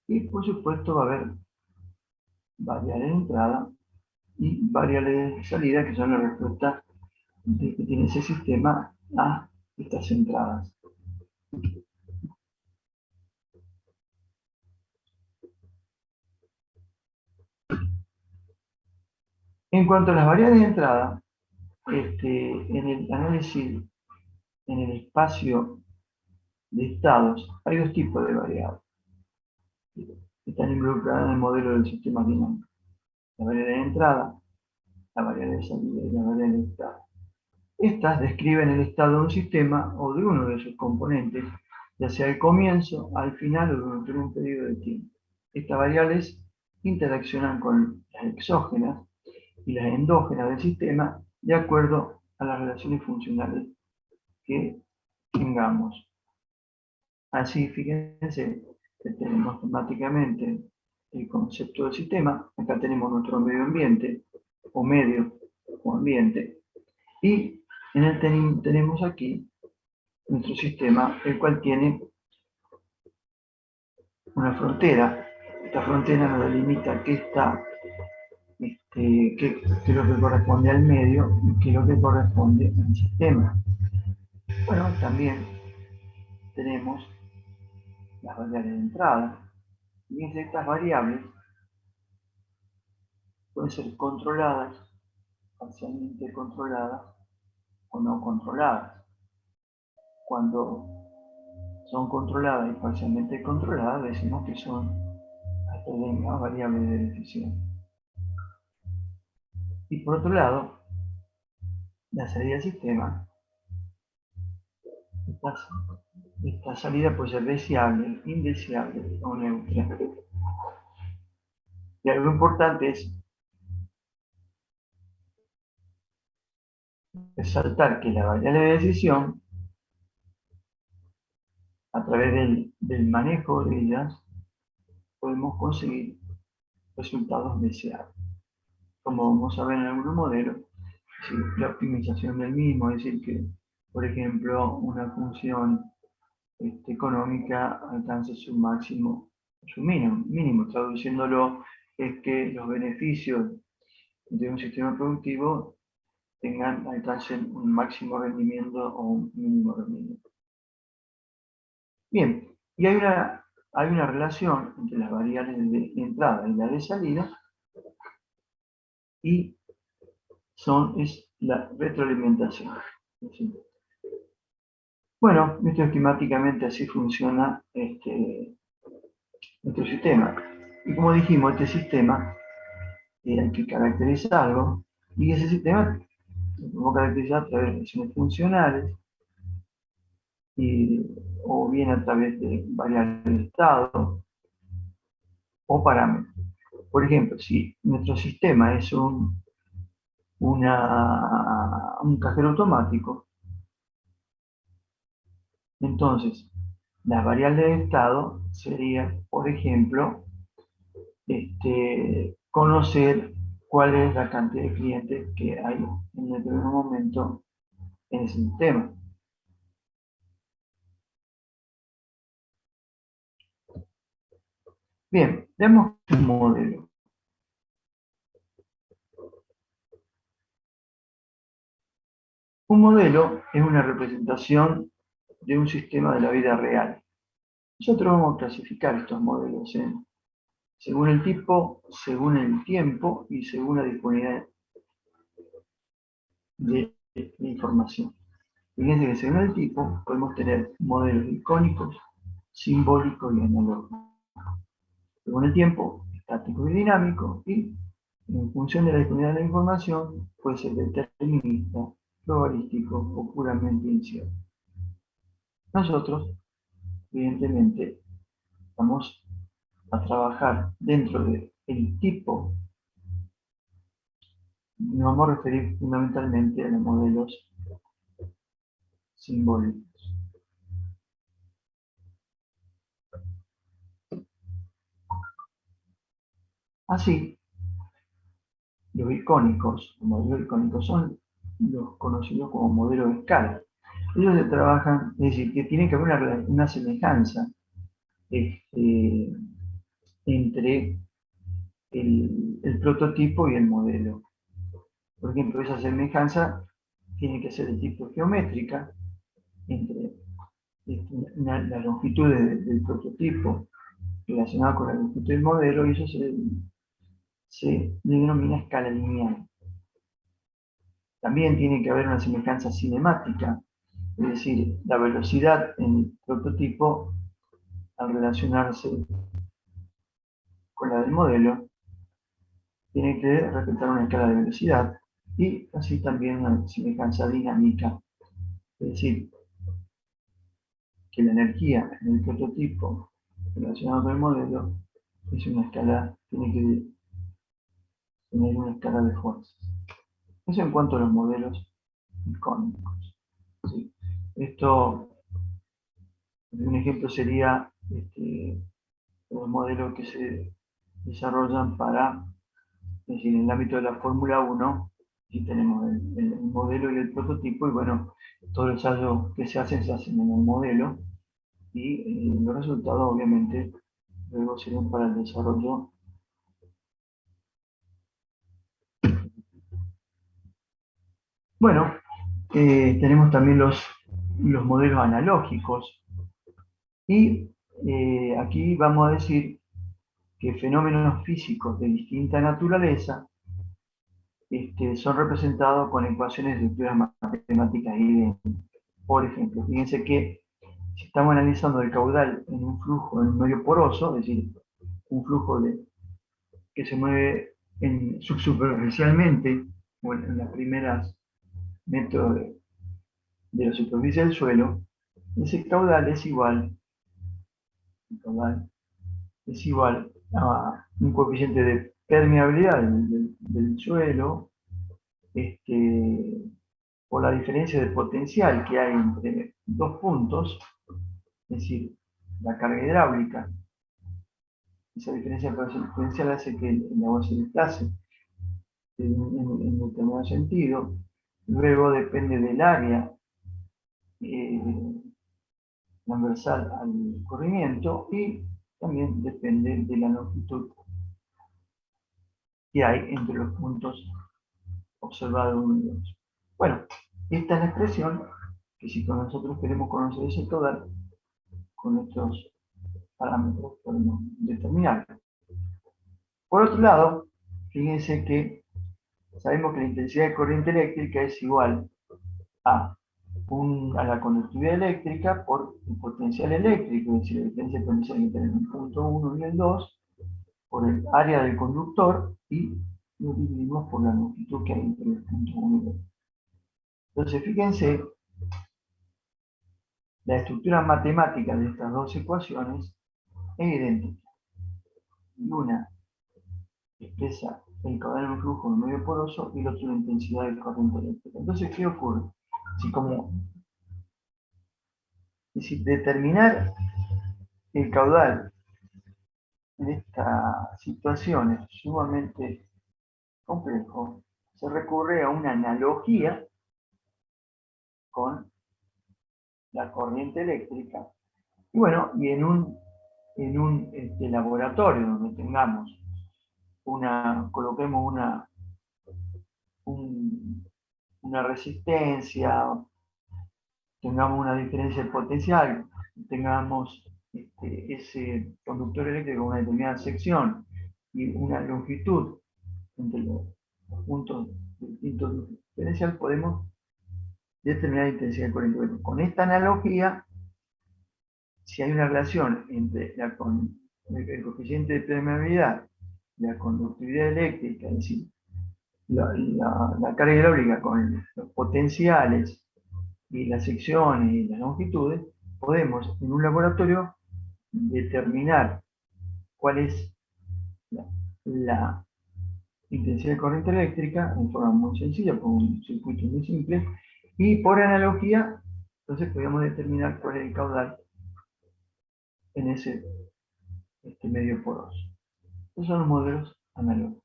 Y por supuesto va a haber variables de entrada y variables de salida, que son la respuesta que tiene ese sistema a estas entradas. En cuanto a las variables de entrada, en el análisis, en el espacio de estados, hay dos tipos de variables que están involucradas en el modelo del sistema dinámico. La variable de entrada, la variable de salida y la variable de estado. Estas describen el estado de un sistema o de uno de sus componentes, ya sea al comienzo, al final o durante un periodo de tiempo. Estas variables interaccionan con las exógenas y las endógenas del sistema de acuerdo a las relaciones funcionales que tengamos. Así, fíjense que tenemos temáticamente el concepto del sistema. Acá tenemos nuestro medio ambiente, o medio o ambiente, y en el tenemos aquí nuestro sistema, el cual tiene una frontera. Esta frontera nos delimita qué está, qué es lo que corresponde al medio y qué es lo que corresponde al sistema. Bueno, también tenemos las variables de entrada. Fíjense, estas variables pueden ser controladas, parcialmente controladas o no controladas. Cuando son controladas y parcialmente controladas, decimos que son las variables de decisión. Y por otro lado, la salida del sistema, esta salida puede ser deseable, indeseable o neutra. Y algo importante es resaltar que la variable de decisión, a través del manejo de ellas, podemos conseguir resultados deseables. Como vamos a ver en algún modelo, la optimización del mismo, es decir, que, por ejemplo, una función económica alcance su máximo, su mínimo, traduciéndolo, es que los beneficios de un sistema productivo alcancen un máximo rendimiento o un mínimo rendimiento. Bien, y hay una relación entre las variables de entrada y la de salida, y es la retroalimentación. Bueno, esto esquemáticamente así funciona nuestro sistema. Y como dijimos, este sistema hay que caracterizarlo, y ese sistema lo podemos caracterizar a través de relaciones funcionales, o bien a través de variables de estado o parámetros. Por ejemplo, si nuestro sistema es un cajero automático, entonces las variables de estado sería, por ejemplo, conocer cuál es la cantidad de clientes que hay en determinado momento en el sistema. Bien, veamos un modelo. Un modelo es una representación de un sistema de la vida real. Nosotros vamos a clasificar estos modelos según el tipo, según el tiempo y según la disponibilidad de información. Fíjense que según el tipo podemos tener modelos icónicos, simbólicos y analógicos. Según el tiempo, estático y dinámico, y en función de la disponibilidad de la información puede ser determinista, probabilístico o puramente incierto. Nosotros, evidentemente, vamos a trabajar dentro del tipo. Nos vamos a referir fundamentalmente a los modelos simbólicos. Así, los modelos icónicos son los conocidos como modelos de escala. Ellos se trabajan, es decir, que tiene que haber una semejanza entre el prototipo y el modelo. Por ejemplo, esa semejanza tiene que ser de tipo geométrica entre la longitud del prototipo relacionada con la longitud del modelo, y eso se denomina escala lineal. También tiene que haber una semejanza cinemática, es decir, la velocidad en el prototipo al relacionarse con la del modelo tiene que respetar una escala de velocidad, y así también una semejanza dinámica, es decir, que la energía en el prototipo relacionado con el modelo es una escala, tiene que tener una escala de fuerzas. Eso en cuanto a los modelos icónicos. ¿Sí? Esto, un ejemplo sería los modelos que se desarrollan es decir, en el ámbito de la Fórmula 1, aquí tenemos el modelo y el prototipo, y bueno, todos los ensayos que se hacen en el modelo, y los resultados obviamente luego sirven para el desarrollo. Bueno, tenemos también los modelos analógicos, y aquí vamos a decir que fenómenos físicos de distinta naturaleza son representados con ecuaciones de estructuras matemáticas idénticas. Por ejemplo, fíjense que si estamos analizando el caudal en un flujo en un medio poroso, es decir, un flujo que se mueve subsuperficialmente, o en las primeras metros de la superficie del suelo, ese caudal es igual a un coeficiente de permeabilidad del suelo, por la diferencia de potencial que hay entre dos puntos, es decir, la carga hidráulica. Esa diferencia de potencial hace que el agua se desplace en determinado sentido. Luego depende del área transversal al corrimiento y también depende de la longitud que hay entre los puntos observados uno y otro. Bueno, esta es la expresión que si nosotros queremos conocer ese caudal, con estos parámetros podemos determinar. Por otro lado, fíjense que sabemos que la intensidad de corriente eléctrica es igual a la conductividad eléctrica por el potencial eléctrico, es decir, la diferencia de potencial entre el punto 1 y el 2, por el área del conductor, y lo dividimos por la longitud que hay entre el punto 1 y el 2. Entonces, fíjense, la estructura matemática de estas dos ecuaciones es idéntica. Y una expresa el caudal en un flujo en medio poroso y el otro la intensidad de corriente eléctrica. Entonces, ¿qué ocurre? Si determinar el caudal en esta situación es sumamente complejo, se recurre a una analogía con la corriente eléctrica. Y bueno, y en un laboratorio donde tengamos coloquemos una resistencia, tengamos una diferencia de potencial, tengamos ese conductor eléctrico con una determinada sección y una longitud entre los puntos distintos de diferencial, podemos determinar la intensidad de corriente eléctrica. Con esta analogía, si hay una relación entre el coeficiente de permeabilidad, la conductividad eléctrica, es decir, la carga hidráulica con los potenciales y las secciones y las longitudes, podemos en un laboratorio determinar cuál es la intensidad de corriente eléctrica en forma muy sencilla, con un circuito muy simple, y por analogía, entonces podemos determinar cuál es el caudal en ese medio poroso. Esos son los modelos analógicos.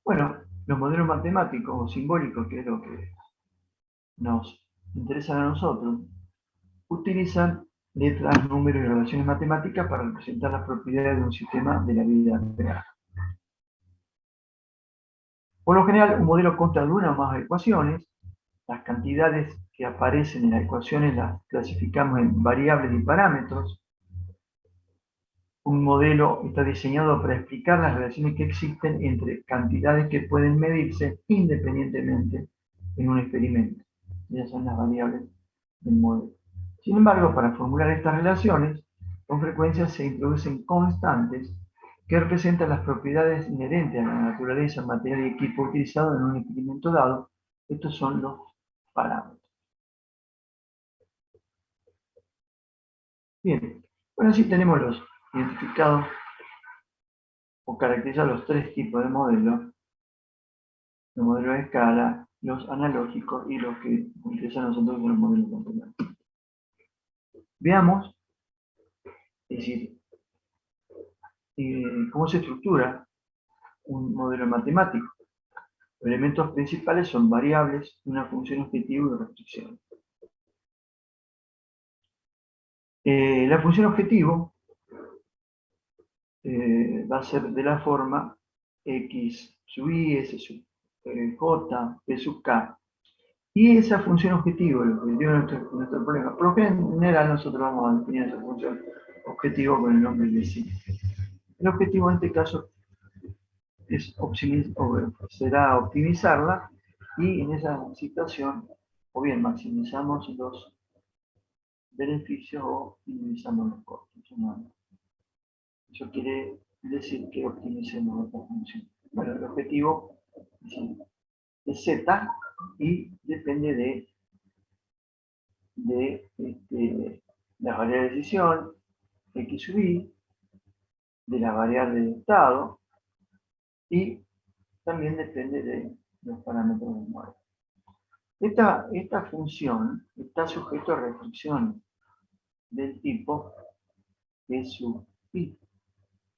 Bueno, los modelos matemáticos o simbólicos, que es lo que nos interesan a nosotros, utilizan letras, números y relaciones matemáticas para representar las propiedades de un sistema de la vida real. Por lo general, un modelo consta de una o más ecuaciones. Las cantidades que aparecen en las ecuaciones las clasificamos en variables y parámetros. Un modelo está diseñado para explicar las relaciones que existen entre cantidades que pueden medirse independientemente en un experimento. Esas son las variables del modelo. Sin embargo, para formular estas relaciones, con frecuencia se introducen constantes que representan las propiedades inherentes a la naturaleza, material y equipo utilizado en un experimento dado. Estos son los parámetros. Bien, bueno, así tenemos los identificados o caracterizados los tres tipos de modelos: los modelos de escala, los analógicos y los que nos interesan a nosotros son los modelos matemáticos. Veamos, es decir, cómo se estructura un modelo matemático. Los elementos principales son variables, una función objetivo y restricción. La función objetivo va a ser de la forma x sub i, s sub j, p sub k. Y esa función objetivo, lo que dio nuestro problema, por lo general nosotros vamos a definir esa función objetivo con el nombre de sí. El objetivo en este caso será optimizarla, y en esa situación o bien maximizamos beneficios o minimizando los costos. Eso quiere decir que optimicemos esta función. Bueno, el objetivo es Z y depende de la variable de decisión, X sub Y, de la variable de estado y también depende de los parámetros del modelo. Esta función está sujeta a restricciones del tipo S sub I,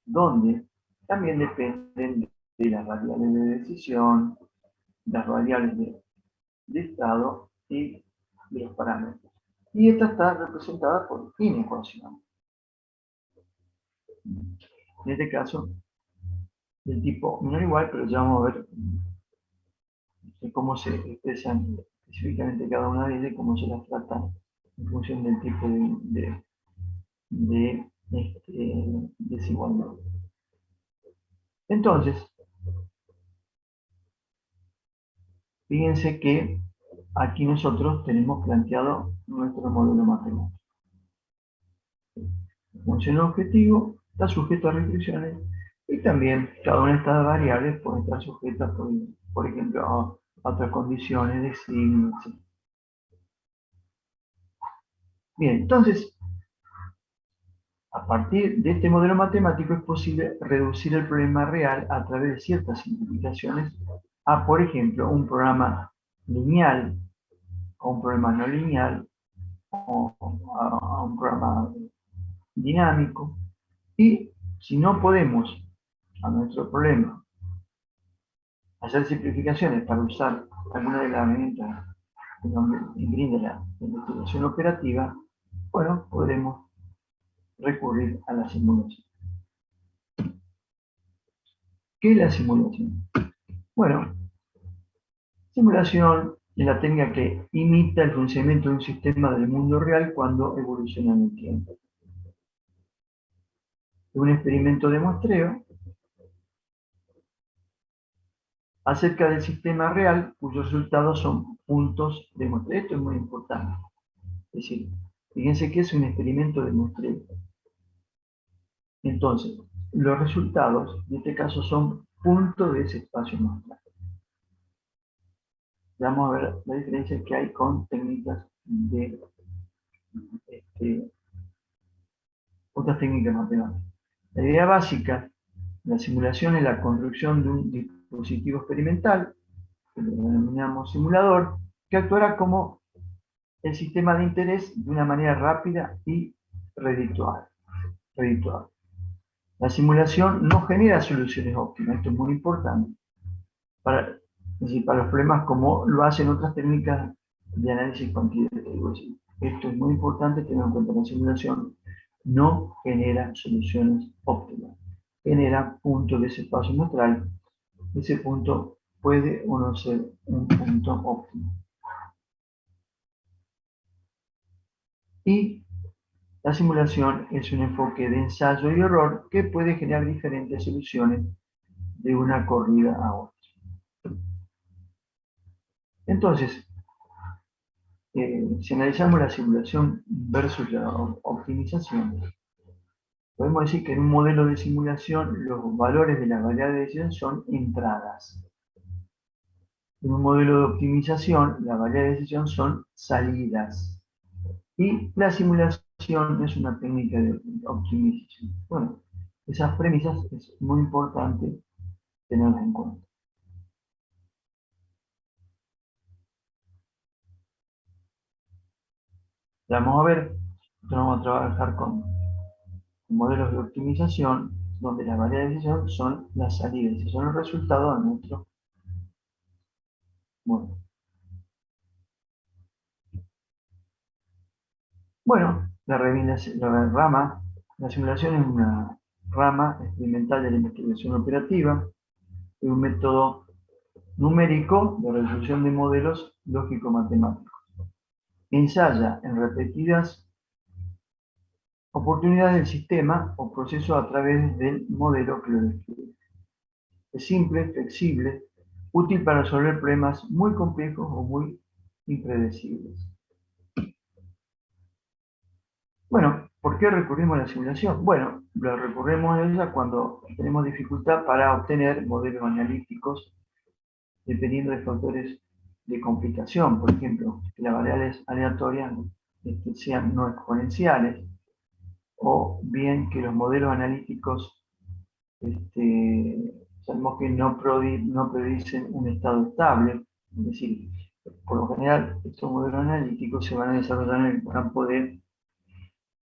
donde también dependen de las variables de decisión, las variables de estado y de los parámetros. Y esta está representada por inecuación. En este caso, del tipo menor o igual, pero ya vamos a ver cómo se expresan específicamente cada una de ellas y cómo se las trata en función del tipo de desigualdad. Entonces, fíjense que aquí nosotros tenemos planteado nuestro modelo matemático. La función objetivo está sujeto a restricciones y también cada una de estas variables puede estar sujeta, por ejemplo, a otras condiciones de signo, etc. Bien, entonces, a partir de este modelo matemático es posible reducir el problema real a través de ciertas simplificaciones a, por ejemplo, un programa lineal, o un programa no lineal, o a un programa dinámico. Y si no podemos a nuestro problema hacer simplificaciones para usar alguna de las herramientas que nos brinda la investigación operativa, bueno, podremos recurrir a la simulación. ¿Qué es la simulación? Bueno, simulación es la técnica que imita el funcionamiento de un sistema del mundo real cuando evoluciona en el tiempo. Es un experimento de muestreo acerca del sistema real cuyos resultados son puntos de muestreo. Esto es muy importante. Es decir, fíjense que es un experimento de muestreo. Entonces, los resultados, en este caso, son puntos de ese espacio muestral. Vamos a ver la diferencia que hay con técnicas de otras técnicas matemáticas. La idea básica de la simulación es la construcción de un dispositivo experimental, que lo denominamos simulador, que actuará como el sistema de interés de una manera rápida y redituable. La simulación no genera soluciones óptimas, esto es muy importante, para los problemas como lo hacen otras técnicas de análisis cuantitativo. Esto es muy importante tener en cuenta. La simulación no genera soluciones óptimas, genera puntos de ese espacio muestral. Ese punto puede o no ser un punto óptimo. Y la simulación es un enfoque de ensayo y error que puede generar diferentes soluciones de una corrida a otra. Entonces, si analizamos la simulación versus la optimización, podemos decir que en un modelo de simulación los valores de la variable de decisión son entradas. En un modelo de optimización, la variable de decisión son salidas. Y la simulación es una técnica de optimización. Bueno, esas premisas es muy importante tenerlas en cuenta. Vamos a ver, vamos a trabajar con modelos de optimización, donde las variables de decisión son las salidas y son los resultados de nuestro modelo. Bueno, la simulación es una rama experimental de la investigación operativa, es un método numérico de resolución de modelos lógico-matemáticos. Ensaya en repetidas oportunidades del sistema o proceso a través del modelo que lo describe. Es simple, flexible, útil para resolver problemas muy complejos o muy impredecibles. Bueno, ¿por qué recurrimos a la simulación? Bueno, lo recurrimos a ella cuando tenemos dificultad para obtener modelos analíticos dependiendo de factores de complicación. Por ejemplo, que las variables aleatorias sean no exponenciales, o bien que los modelos analíticos sabemos que no predicen un estado estable. Es decir, por lo general, estos modelos analíticos se van a desarrollar en el campo de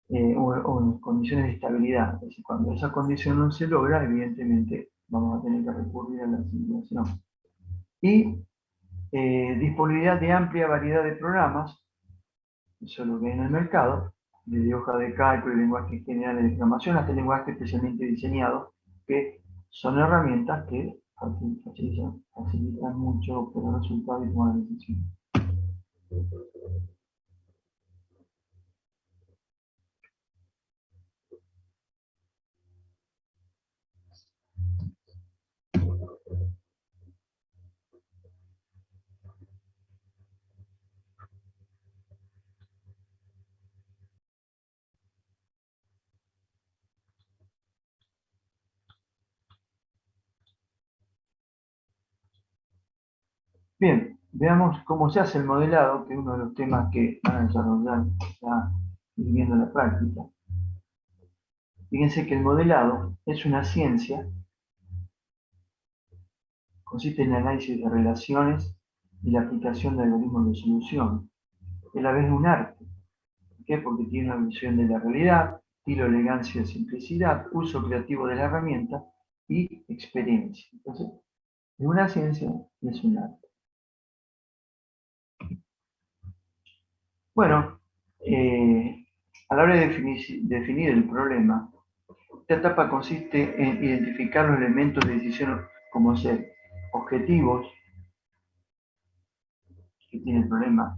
o en condiciones de estabilidad. Es decir, cuando esa condición no se logra, evidentemente vamos a tener que recurrir a la simulación. Y disponibilidad de amplia variedad de programas, eso es lo que hay en el mercado, desde hojas de cálculo y lenguajes generales de programación hasta lenguajes especialmente diseñados, que son herramientas que facilitan mucho obtener resultados y tomar decisiones. Bien, veamos cómo se hace el modelado, que es uno de los temas que van a desarrollar ya viviendo la práctica. Fíjense que el modelado es una ciencia, consiste en el análisis de relaciones y la aplicación de algoritmos de solución. Es a la vez un arte. ¿Por qué? Porque tiene una visión de la realidad, estilo, elegancia, simplicidad, uso creativo de la herramienta y experiencia. Entonces, es una ciencia y es un arte. Bueno, a la hora de definir el problema, esta etapa consiste en identificar los elementos de decisión como ser objetivos que tiene el problema,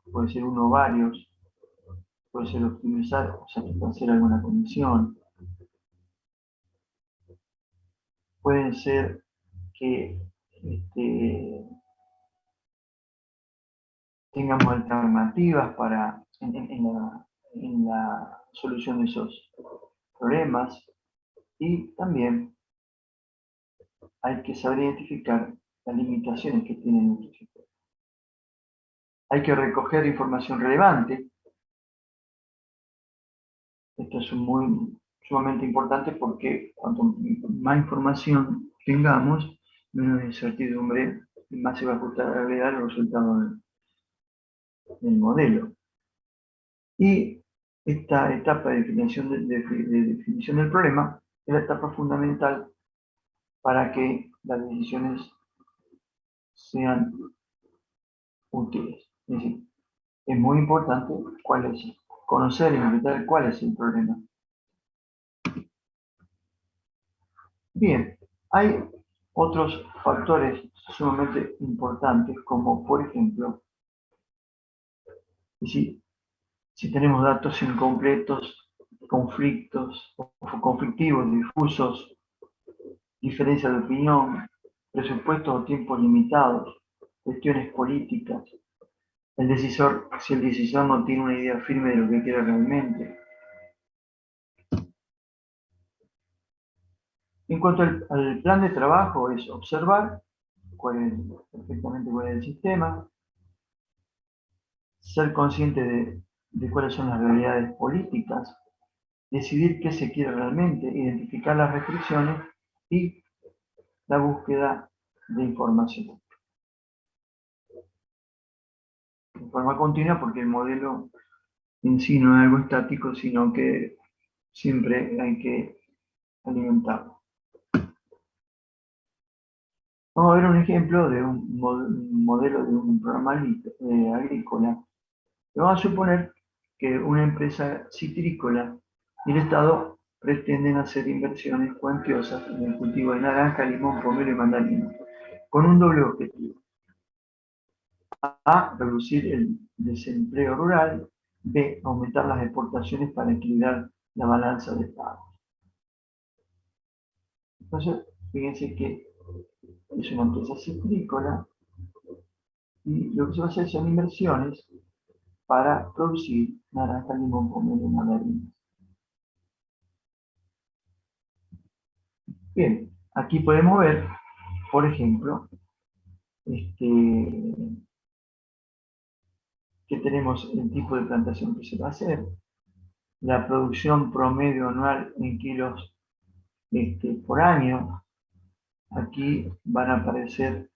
puede ser uno o varios, puede ser optimizar o satisfacer alguna condición, pueden ser que tengamos alternativas para, en la solución de esos problemas, y también hay que saber identificar las limitaciones que tiene nuestro sistema. Hay que recoger información relevante. Esto es sumamente importante porque cuanto más información tengamos, menos incertidumbre y más se va a ajustar a la realidad el resultado del modelo. Y esta etapa de definición del problema es la etapa fundamental para que las decisiones sean útiles. Es decir, es muy importante conocer y interpretar cuál es el problema. Bien, hay otros factores sumamente importantes, como por ejemplo, si tenemos datos incompletos, conflictos, conflictivos, difusos, diferencias de opinión, presupuestos o tiempos limitados, cuestiones políticas, si el decisor no tiene una idea firme de lo que quiere realmente. En cuanto al plan de trabajo, es observar perfectamente cuál es el sistema, ser consciente de cuáles son las realidades políticas, decidir qué se quiere realmente, identificar las restricciones y la búsqueda de información. De forma continua, porque el modelo en sí no es algo estático, sino que siempre hay que alimentarlo. Vamos a ver un ejemplo de un modelo de un programa agrícola. Vamos a suponer que una empresa citrícola y el Estado pretenden hacer inversiones cuantiosas en el cultivo de naranja, limón, pomelo y mandarina, con un doble objetivo. A, reducir el desempleo rural. B, aumentar las exportaciones para equilibrar la balanza de pagos. Entonces, fíjense que es una empresa citrícola y lo que se va a hacer son inversiones para producir naranja, limón, pomelo y mandarina. Bien, aquí podemos ver, por ejemplo, que tenemos el tipo de plantación que se va a hacer, la producción promedio anual en kilos por año. Aquí van a aparecer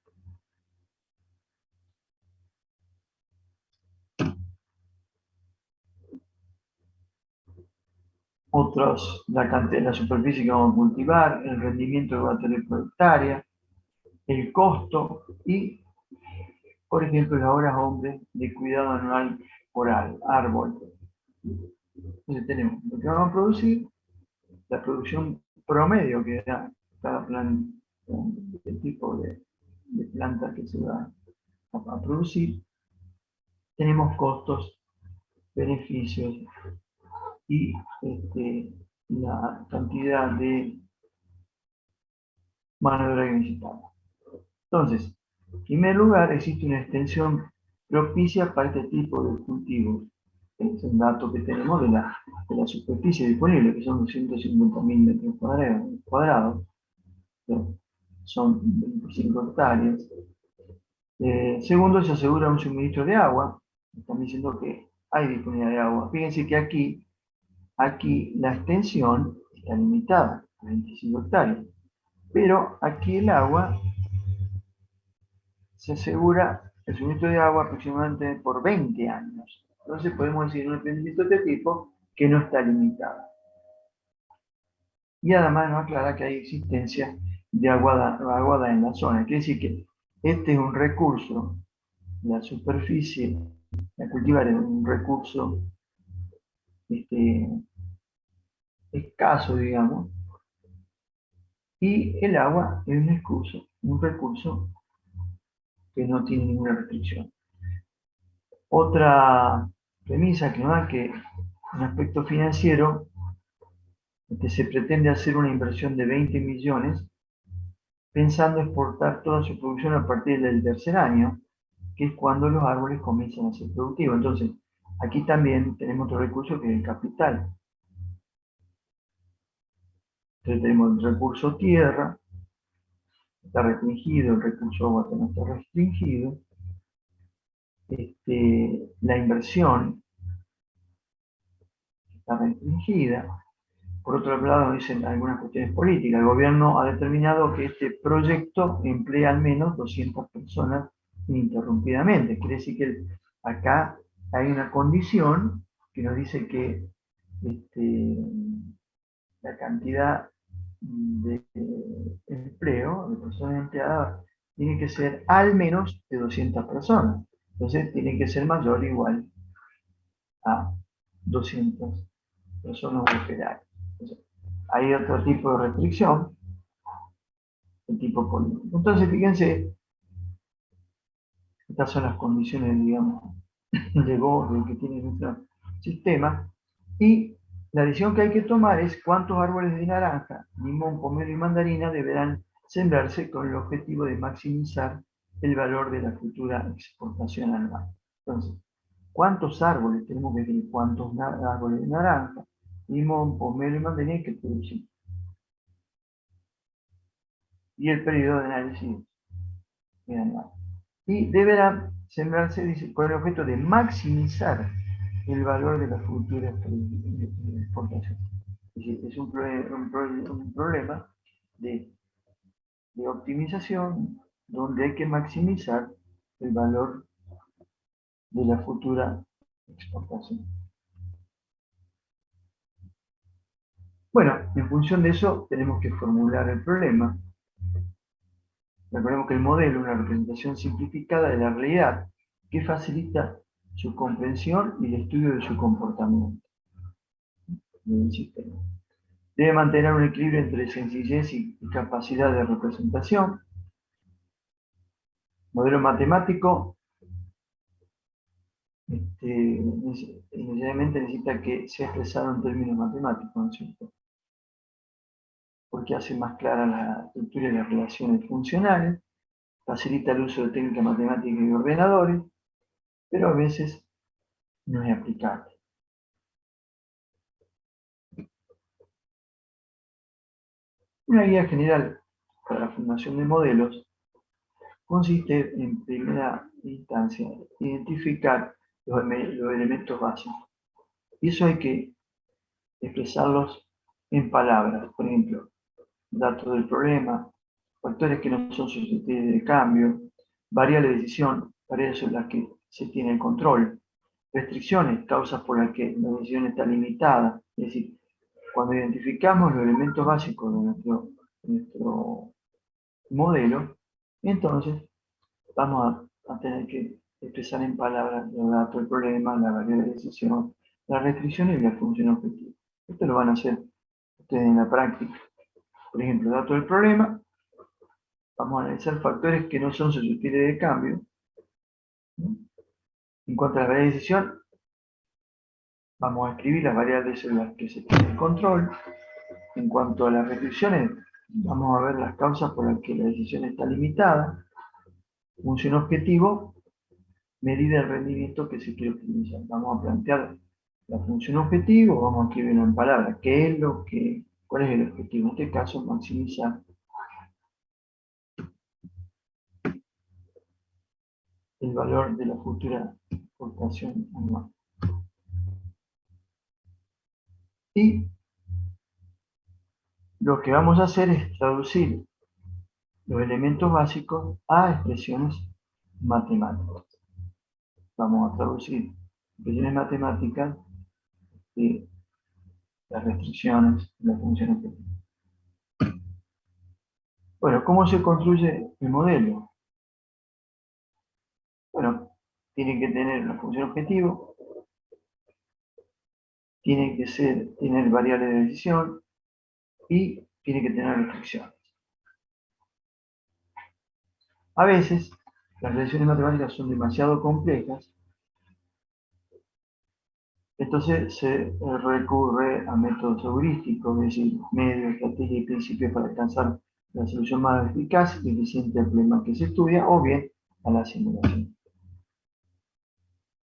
la superficie que vamos a cultivar, el rendimiento que va a tener por hectárea, el costo y, por ejemplo, las horas hombre de cuidado anual por árbol. Entonces tenemos lo que vamos a producir, la producción promedio que da cada planta, el tipo de planta que se va a producir. Tenemos costos, beneficios y la cantidad de mano de obra que necesitamos. Entonces, en primer lugar, existe una extensión propicia para este tipo de cultivos. Es un dato que tenemos de la superficie disponible, que son 250.000 metros cuadrados. Son 25 hectáreas. Segundo, se asegura un suministro de agua. Están diciendo que hay disponibilidad de agua. Fíjense que aquí la extensión está limitada a 25 hectáreas. Pero aquí el agua se asegura el suministro de agua aproximadamente por 20 años. Entonces podemos decir un emprendimiento de este tipo que no está limitado. Y además nos aclara que hay existencia de aguada en la zona. Quiere decir que este es un recurso, la superficie, la cultivar es un recurso escaso, digamos, y el agua es un recurso que no tiene ninguna restricción. Otra premisa que nos da que en aspecto financiero se pretende hacer una inversión de 20 millones pensando exportar toda su producción a partir del tercer año, que es cuando los árboles comienzan a ser productivos. Entonces, aquí también tenemos otro recurso que es el capital. Entonces tenemos el recurso tierra, está restringido, el recurso agua no está restringido, la inversión está restringida. Por otro lado, dicen algunas cuestiones políticas. El gobierno ha determinado que este proyecto emplea al menos 200 personas ininterrumpidamente. Quiere decir que acá hay una condición que nos dice que la cantidad de empleo, de personas empleadas, tiene que ser al menos de 200 personas. Entonces, tiene que ser mayor o igual a 200 personas operarias. Hay otro tipo de restricción, el tipo político. Entonces, fíjense, estas son las condiciones, digamos, de borde que tiene nuestro sistema, y la decisión que hay que tomar es cuántos árboles de naranja, limón, pomelo y mandarina deberán sembrarse con el objetivo de maximizar el valor de la futura exportación anual. Entonces, ¿cuántos árboles tenemos que tener? ¿Cuántos árboles de naranja, limón, pomelo y mandarina hay que producir? Y el periodo de análisis anual. Y deberá sembrarse, dice, con el objeto de maximizar el valor de la futura exportación. Es decir, es un problema de optimización donde hay que maximizar el valor de la futura exportación. Bueno, en función de eso tenemos que formular el problema. Recordemos que el modelo es una representación simplificada de la realidad que facilita su comprensión y el estudio de su comportamiento del sistema. Debe mantener un equilibrio entre sencillez y capacidad de representación. Modelo matemático necesariamente necesita que sea expresado en términos matemáticos, ¿no es cierto? Porque hace más clara la estructura y las relaciones funcionales, facilita el uso de técnicas matemáticas y ordenadores, pero a veces no es aplicable. Una guía general para la formación de modelos consiste en primera instancia en identificar los elementos básicos. Y eso hay que expresarlos en palabras. Por ejemplo, datos del problema, factores que no son susceptibles de cambio, variables de decisión, variables sobre las que se tiene el control, restricciones, causas por las que la decisión está limitada. Es decir, cuando identificamos los elementos básicos de nuestro modelo, entonces vamos a tener que expresar en palabras los datos del problema, la variable de decisión, las restricciones y la función objetiva. Esto lo van a hacer ustedes en la práctica. Por ejemplo, datos del problema, vamos a analizar factores que no son susceptibles de cambio. En cuanto a la variable de decisión, vamos a escribir las variables sobre las que se tiene el control. En cuanto a las restricciones, vamos a ver las causas por las que la decisión está limitada. Función objetivo, medida el rendimiento que se quiere optimizar. Vamos a plantear la función objetivo, vamos a escribirlo en palabras. ¿Cuál es el objetivo? En este caso, maximizar el valor de la futura exportación anual. Y lo que vamos a hacer es traducir los elementos básicos a expresiones matemáticas. Vamos a traducir expresiones matemáticas de las restricciones de la función objetiva. Bueno, ¿cómo se construye el modelo? Bueno, tiene que tener una función objetivo, tiene que tener variables de decisión y tiene que tener restricciones. A veces, las relaciones matemáticas son demasiado complejas, entonces se recurre a métodos heurísticos, es decir, medios, estrategias y principios para alcanzar la solución más eficaz y eficiente al problema que se estudia, o bien a la simulación.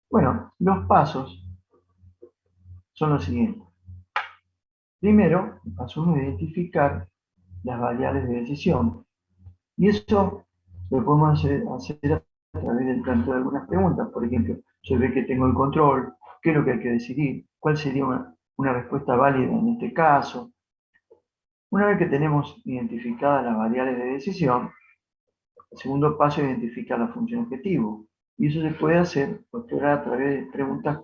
Bueno, los pasos son los siguientes. Primero, el paso 1 es identificar las variables de decisión. Y eso lo podemos hacer a través del planteo de algunas preguntas. Por ejemplo, sobre qué tengo el control, qué es lo que hay que decidir, cuál sería una respuesta válida en este caso. Una vez que tenemos identificadas las variables de decisión, el segundo paso es identificar la función objetivo. Y eso se puede hacer a través de preguntas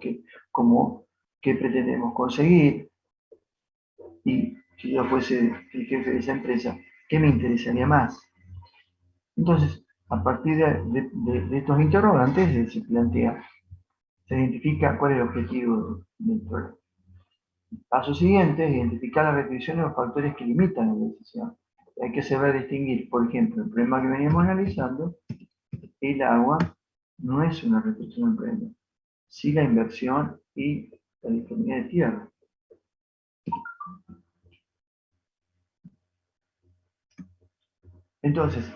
como qué pretendemos conseguir, y si yo fuese el jefe de esa empresa, ¿qué me interesaría más? Entonces, a partir de estos interrogantes se identifica cuál es el objetivo del problema. El paso siguiente es identificar las restricciones o los factores que limitan la decisión. Hay que saber distinguir, por ejemplo, el problema que veníamos analizando, el agua no es una restricción del problema, sí la inversión y la disponibilidad de tierra. Entonces,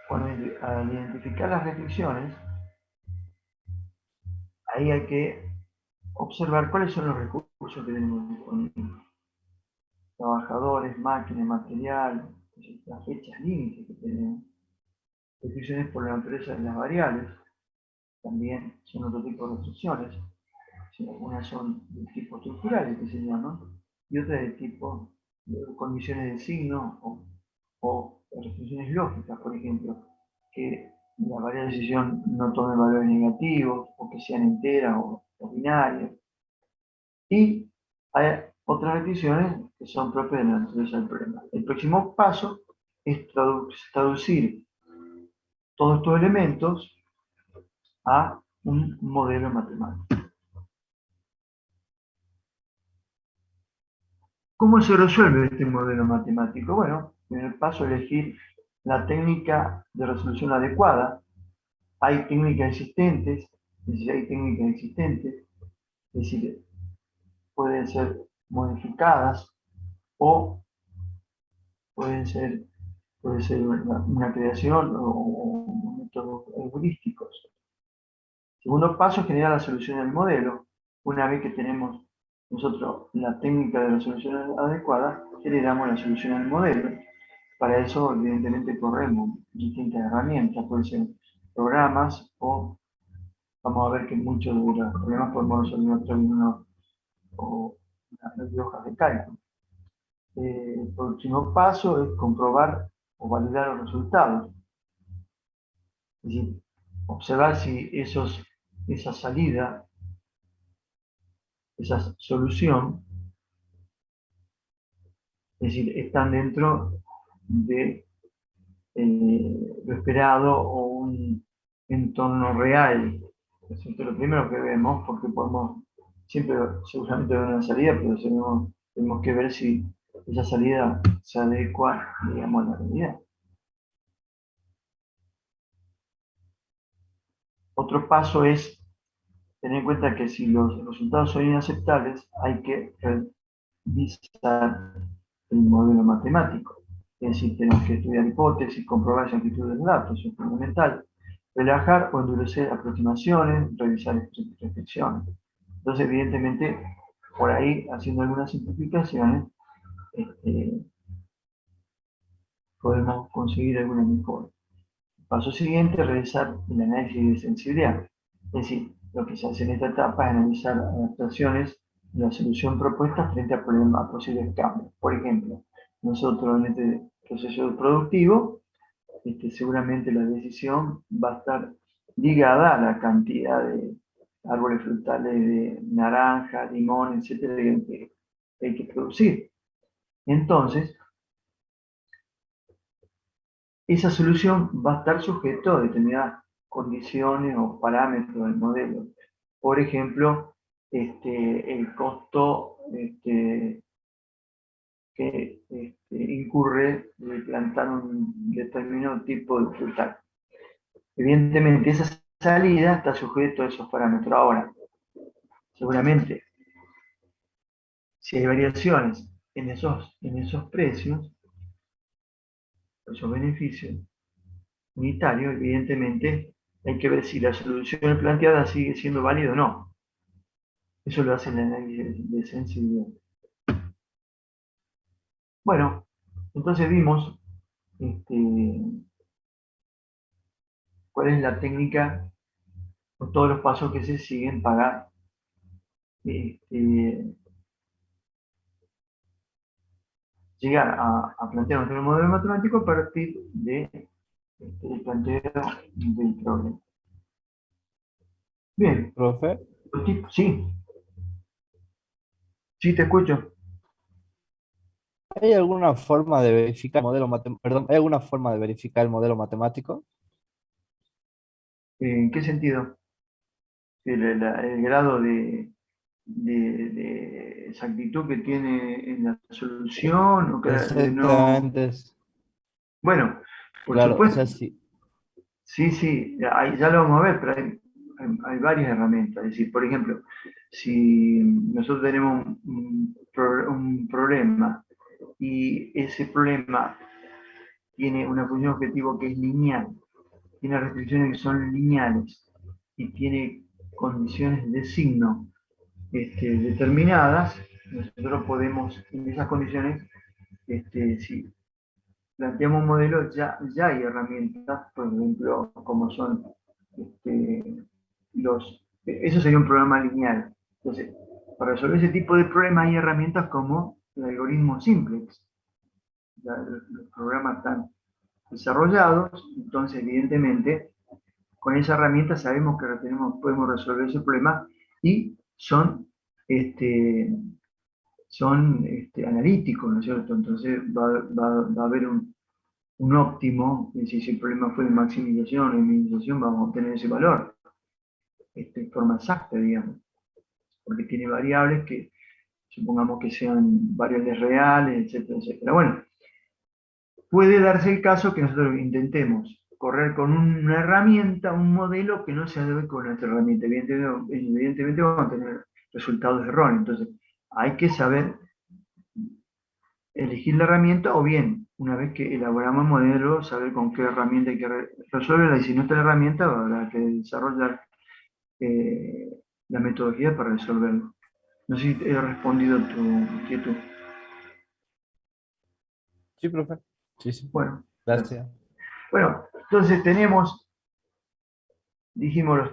al identificar las restricciones, ahí hay que observar cuáles son los recursos que tenemos disponibles. Trabajadores, máquinas, material, las fechas límites que tenemos. Restricciones por la naturaleza de las variables, también son otro tipo de restricciones. Algunas son de tipo estructural, que se llaman, y otras de tipo de condiciones de signo o restricciones lógicas, por ejemplo, que la variable de decisión no tome valores negativos, o que sean enteras o binarias. Y hay otras restricciones que son propias de la naturaleza del problema. El próximo paso es traducir todos estos elementos a un modelo matemático. ¿Cómo se resuelve este modelo matemático? Bueno, en el paso elegir la técnica de resolución adecuada. Hay técnicas existentes, es decir, pueden ser modificadas o puede ser una creación o métodos heurísticos. Segundo paso es generar la solución del modelo. Una vez que tenemos nosotros la técnica de la solución adecuada, generamos la solución del modelo. Para eso, evidentemente, corremos distintas herramientas, pueden ser programas o vamos a ver que muchos de los problemas podemos resolver a través de unas hojas de cálculo. El próximo paso es comprobar o validar los resultados. Es decir, observar si esa salida, esa solución, es decir, están dentro de lo esperado o un entorno real. Eso es lo primero que vemos, porque podemos siempre seguramente ver una salida, pero tenemos que ver si esa salida se adecua, digamos, a la realidad. Otro paso es tener en cuenta que si los resultados son inaceptables, hay que revisar el modelo matemático. Es decir, tenemos que estudiar hipótesis, comprobar la exactitud de los datos, eso es fundamental. Relajar o endurecer aproximaciones, revisar restricciones. Entonces, evidentemente, por ahí, haciendo algunas simplificaciones, podemos conseguir alguna mejora. El paso siguiente es realizar el análisis de sensibilidad. Es decir, lo que se hace en esta etapa es analizar adaptaciones de la solución propuesta frente a problemas, a posibles cambios. Por ejemplo, nosotros en este proceso productivo, seguramente la decisión va a estar ligada a la cantidad de árboles frutales de naranja, limón, etcétera, que hay que producir. Entonces, esa solución va a estar sujeto a determinadas condiciones o parámetros del modelo. Por ejemplo, el costo que incurre de plantar un determinado tipo de frutal. Evidentemente, esa salida está sujeto a esos parámetros. Ahora, seguramente, si hay variaciones en esos precios, esos beneficios unitarios, evidentemente, hay que ver si la solución planteada sigue siendo válida o no. Eso lo hace el análisis de sensibilidad. Bueno, entonces vimos cuál es la técnica o todos los pasos que se siguen para llegar a plantear nuestro modelo matemático a partir del planteo del problema. Bien. ¿Profe? Sí. Sí, te escucho. ¿Hay alguna forma de verificar el modelo ¿hay alguna forma de verificar el modelo matemático? ¿En qué sentido? El grado de exactitud que tiene en la solución. Exactamente. Bueno, por claro, supuesto. O sea, sí. Sí, ya lo vamos a ver, pero hay varias herramientas. Es decir, por ejemplo, si nosotros tenemos un problema y ese problema tiene una función objetivo que es lineal, tiene restricciones que son lineales y tiene condiciones de signo determinadas, nosotros podemos, en esas condiciones, si planteamos un modelo, ya hay herramientas, por ejemplo, como son eso sería un programa lineal. Entonces, para resolver ese tipo de problemas hay herramientas como el algoritmo simplex. Los programas están desarrollados, entonces evidentemente con esa herramienta sabemos que podemos resolver ese problema y son analíticos, ¿no es cierto? Entonces va a haber un óptimo, es decir, si el problema fue de maximización o de minimización, vamos a obtener ese valor de forma exacta, digamos, porque tiene variables que supongamos que sean variables reales, etcétera, etcétera. Bueno, puede darse el caso que nosotros intentemos correr con una herramienta, un modelo que no se adecue con nuestra herramienta. Evidentemente vamos a tener resultados erróneos. Entonces, hay que saber elegir la herramienta o bien, una vez que elaboramos el modelo, saber con qué herramienta hay que resolverla. Y si no está la herramienta, habrá que desarrollar la metodología para resolverlo. No sé si he respondido a tu inquietud. Sí, profe. Sí, sí. Bueno, Gracias. bueno, entonces tenemos, dijimos,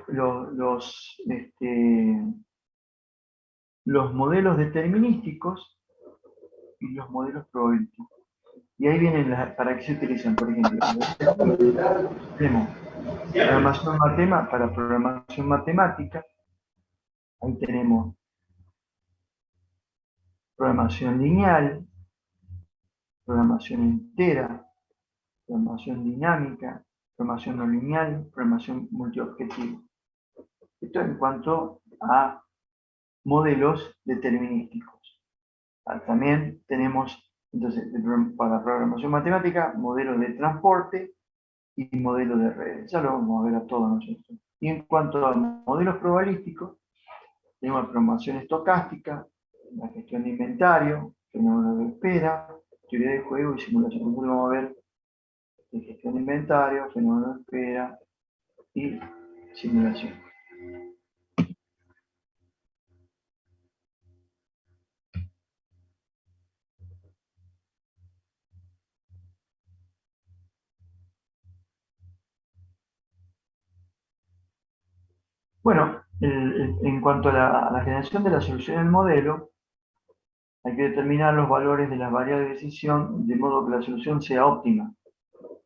los modelos determinísticos y los modelos probabilísticos. Y ahí vienen para qué se utilizan, por ejemplo, tenemos para programación matemática, ahí tenemos programación lineal, programación entera, programación dinámica, programación no lineal, programación multiobjetivo. Esto en cuanto a modelos determinísticos. También tenemos, entonces, para programación matemática, modelos de transporte y modelos de redes. Ya lo vamos a ver a todos nosotros. Y en cuanto a modelos probabilísticos, tenemos programación estocástica, la gestión de inventario, fenómeno de espera, teoría de juego y simulación. Vamos a ver de gestión de inventario, fenómeno de espera y simulación. Bueno, en cuanto a la generación de la solución del modelo, hay que determinar los valores de las variables de decisión de modo que la solución sea óptima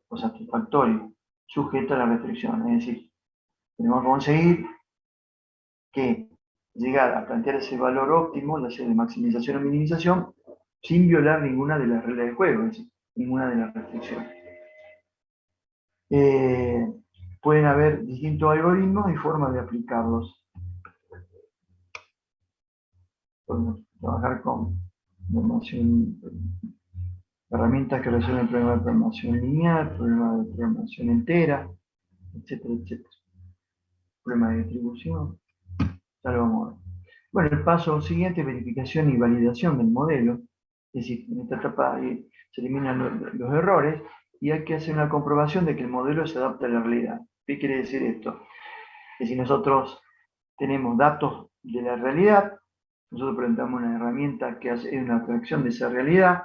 o satisfactoria, sujeta a la restricción. Es decir, tenemos que conseguir que llegar a plantear ese valor óptimo, ya sea de maximización o minimización, sin violar ninguna de las reglas del juego, es decir, ninguna de las restricciones. Pueden haber distintos algoritmos y formas de aplicarlos. Podemos trabajar con herramientas que resuelven problemas de programación lineal, problemas de programación entera, etcétera, etcétera. Problemas de distribución. Ya lo vamos a ver. Bueno, el paso siguiente es verificación y validación del modelo. Es decir, en esta etapa se eliminan los errores y hay que hacer una comprobación de que el modelo se adapta a la realidad. ¿Qué quiere decir esto? Que si nosotros tenemos datos de la realidad, nosotros presentamos una herramienta que hace una abstracción de esa realidad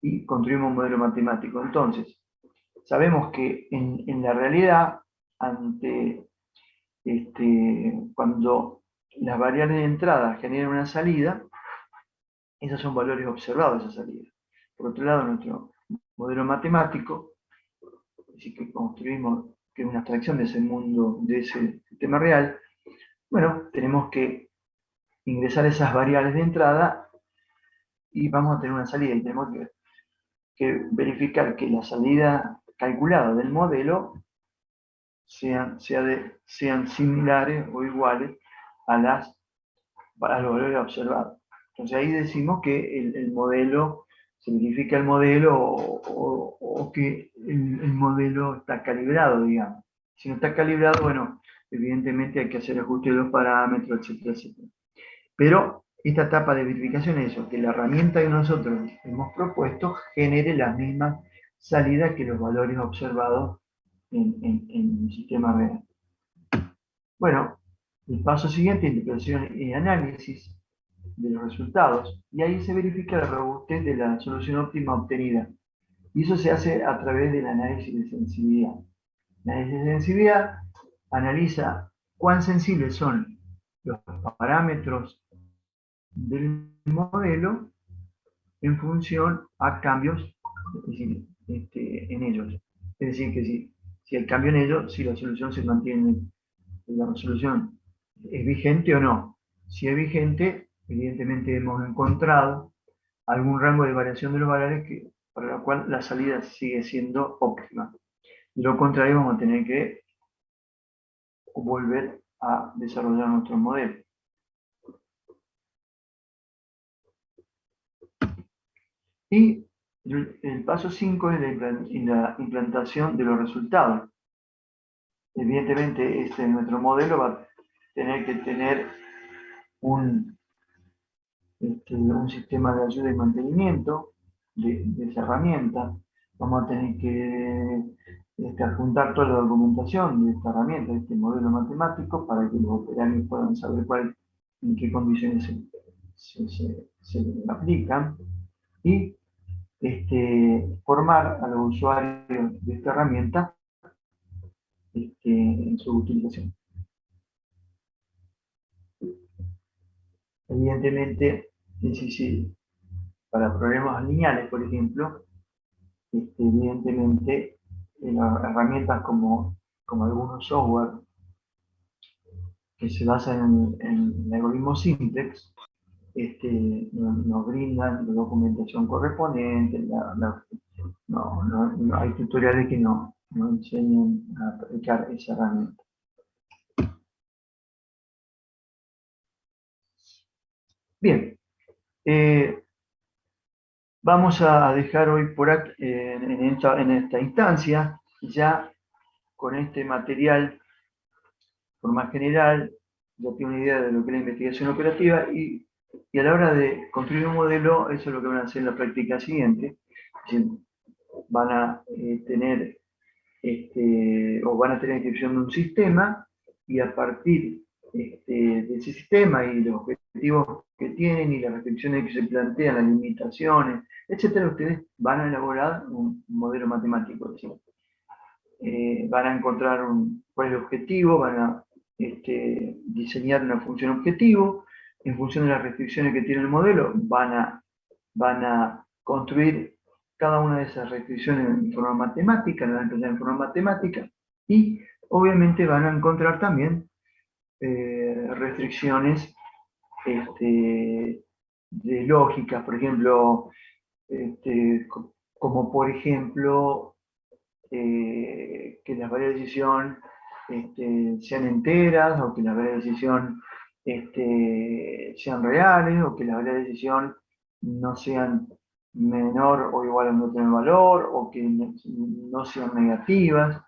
y construimos un modelo matemático. Entonces, sabemos que en la realidad, cuando las variables de entrada generan una salida, esos son valores observados de esa salida. Por otro lado, nuestro modelo matemático, es decir, que construimos, que es una abstracción de ese mundo, de ese sistema real, bueno, tenemos que ingresar esas variables de entrada y vamos a tener una salida. Y tenemos que verificar que la salida calculada del modelo sean similares o iguales a los valores observados. Entonces ahí decimos que el modelo, se verifica el modelo o que el modelo está calibrado, digamos. Si no está calibrado, bueno, evidentemente hay que hacer ajustes de los parámetros, etcétera, etcétera. Pero esta etapa de verificación es eso, que la herramienta que nosotros hemos propuesto genere las mismas salidas que los valores observados en el sistema real. Bueno, el paso siguiente, interpretación y análisis de los resultados, y ahí se verifica la robustez de la solución óptima obtenida. Y eso se hace a través del análisis de sensibilidad. El análisis de sensibilidad analiza cuán sensibles son los parámetros del modelo en función a cambios en ellos. Es decir, que si hay cambio en ellos, si la solución se mantiene, la resolución es vigente o no. Si es vigente, evidentemente hemos encontrado algún rango de variación de los valores para la cual la salida sigue siendo óptima. De lo contrario, vamos a tener que volver a desarrollar nuestro modelo. Y el paso 5 es la implantación de los resultados. Evidentemente, nuestro modelo va a tener que tener un sistema de ayuda y mantenimiento de esa herramienta. Vamos a tener que adjuntar toda la documentación de esta herramienta, de este modelo matemático, para que los operarios puedan saber en qué condiciones se aplican, y formar a los usuarios de esta herramienta en su utilización. Evidentemente, para problemas lineales, por ejemplo, evidentemente, herramientas como algunos software que se basan en el algoritmo simplex, nos brindan la documentación correspondiente, hay tutoriales que nos enseñan a aplicar esa herramienta. Bien, vamos a dejar hoy por aquí, en esta instancia, ya con este material, por más general, ya tiene una idea de lo que es la investigación operativa, y a la hora de construir un modelo, eso es lo que van a hacer en la práctica siguiente. Es decir, van a tener inscripción de un sistema, y a partir de ese sistema y los objetivos que tienen y las restricciones que se plantean, las limitaciones, etcétera, ustedes van a elaborar un modelo matemático. Es decir, van a encontrar cuál es el objetivo, van a diseñar una función objetivo, en función de las restricciones que tiene el modelo, van a construir cada una de esas restricciones en forma matemática, la van a empezar en forma matemática, y obviamente van a encontrar también restricciones de lógicas, por ejemplo, como por ejemplo que las variables de decisión sean enteras, o que las variables de decisión sean reales, o que las variables de decisión no sean menor o igual a no tener valor, o que no sean negativas,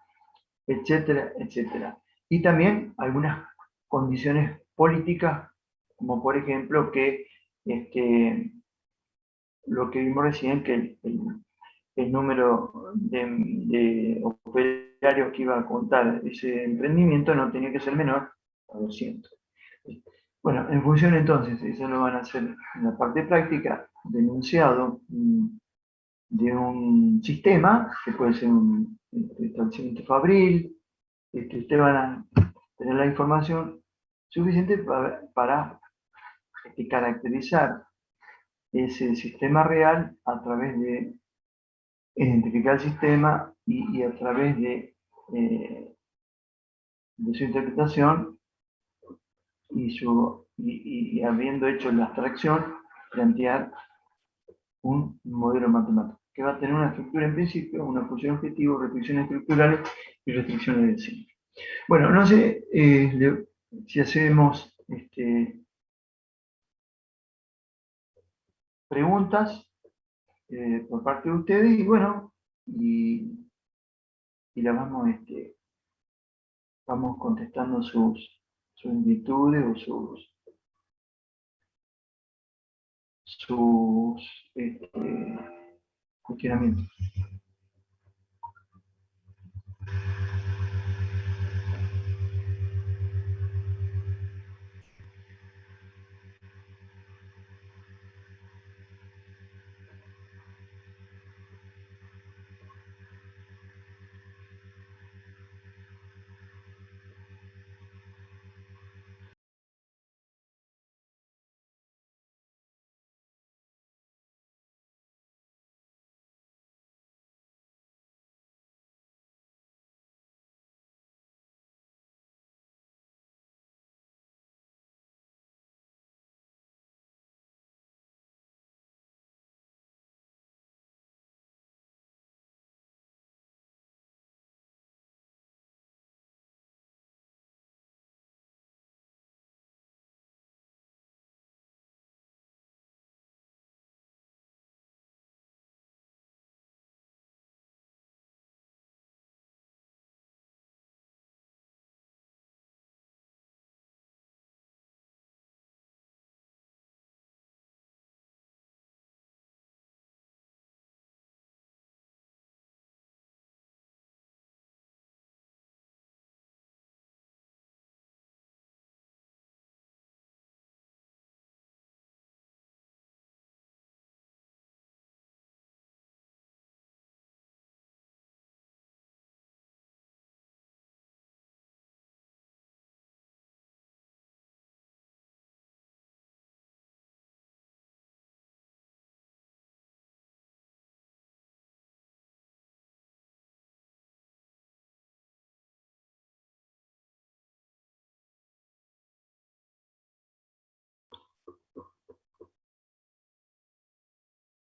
etcétera, etcétera. Y también algunas condiciones políticas, como por ejemplo que lo que vimos recién, que el número de operarios que iba a contar ese emprendimiento no tenía que ser menor a 200. Bueno, en función entonces, eso lo van a hacer en la parte práctica, de enunciado de un sistema, que puede ser un establecimiento fabril. Ustedes van a tener la información suficiente para caracterizar ese sistema real a través de identificar el sistema, y a través de su interpretación y habiendo hecho la abstracción, plantear un modelo matemático que va a tener una estructura en principio, una función objetivo, restricciones estructurales y restricciones del centro. Bueno, no sé si hacemos preguntas por parte de ustedes, y bueno, y las vamos contestando sus inquietudes o sus cuestionamientos.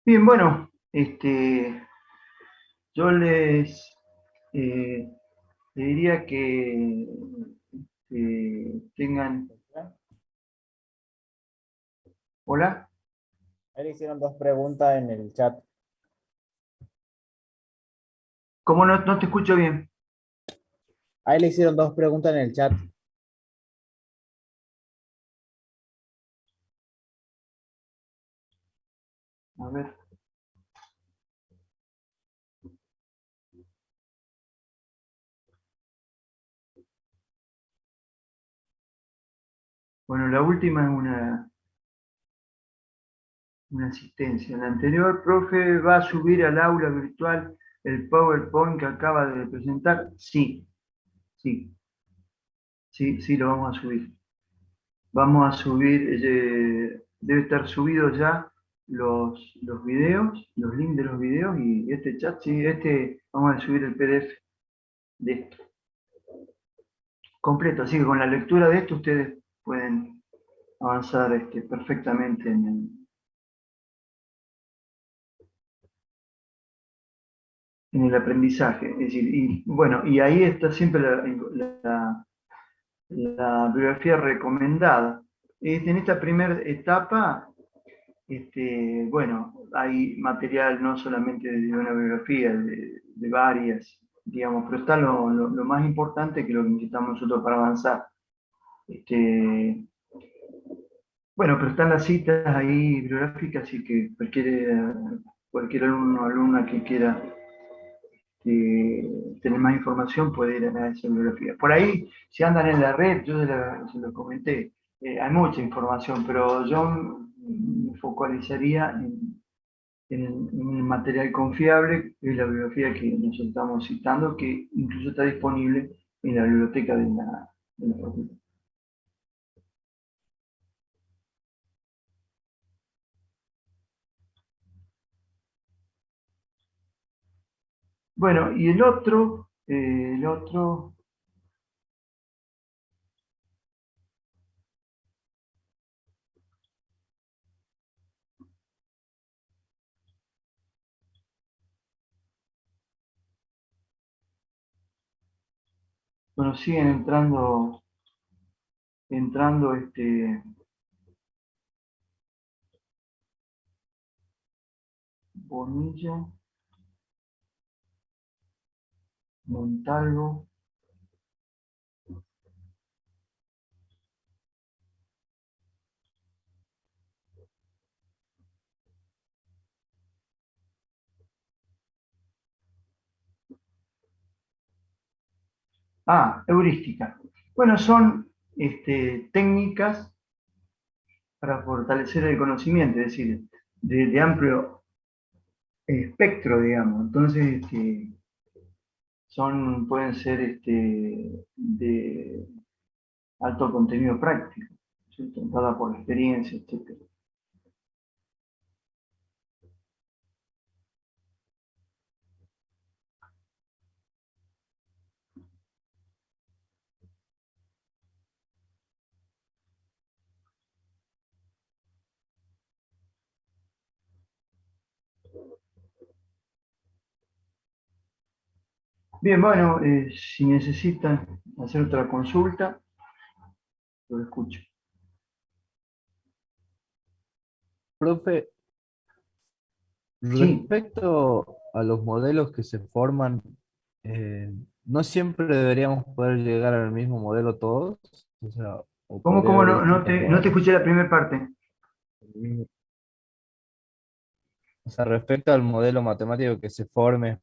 Bien, bueno, yo les diría que tengan... ¿Hola? Ahí le hicieron dos preguntas en el chat. ¿Cómo no te escucho bien? Ahí le hicieron dos preguntas en el chat. A ver. Bueno, la última es una asistencia. La anterior, profe, ¿va a subir al aula virtual el PowerPoint que acaba de presentar? Sí, sí, sí, lo vamos a subir. Vamos a subir, debe estar subido ya los videos, los links de los videos y este chat, sí, vamos a subir el PDF de esto. Completo, así que con la lectura de esto ustedes pueden avanzar perfectamente en el aprendizaje. Es decir, y bueno, y ahí está siempre la bibliografía recomendada. En esta primera etapa, bueno, hay material no solamente de una bibliografía, de varias, digamos, pero está lo más importante que lo que necesitamos nosotros para avanzar. Bueno, pero están las citas ahí bibliográficas, así que cualquier alumno o alumna que quiera tener más información puede ir a esa bibliografía. Por ahí, si andan en la red, yo se lo comenté, hay mucha información, pero yo me focalizaría en el material confiable, que es la bibliografía que nosotros estamos citando, que incluso está disponible en la biblioteca de la facultad. Bueno, y el otro, bueno, siguen entrando Bonilla, Montalvo, heurística. Bueno, son técnicas para fortalecer el conocimiento, es decir, de amplio espectro, digamos. Entonces, pueden ser de alto contenido práctico, ¿cierto? Dada por la experiencia, etc. Bien, bueno, si necesitan hacer otra consulta, lo escucho. Profe, respecto a los modelos que se forman, no siempre deberíamos poder llegar al mismo modelo todos. O sea, ¿Cómo no te escuché la primera parte? O sea, respecto al modelo matemático que se forme,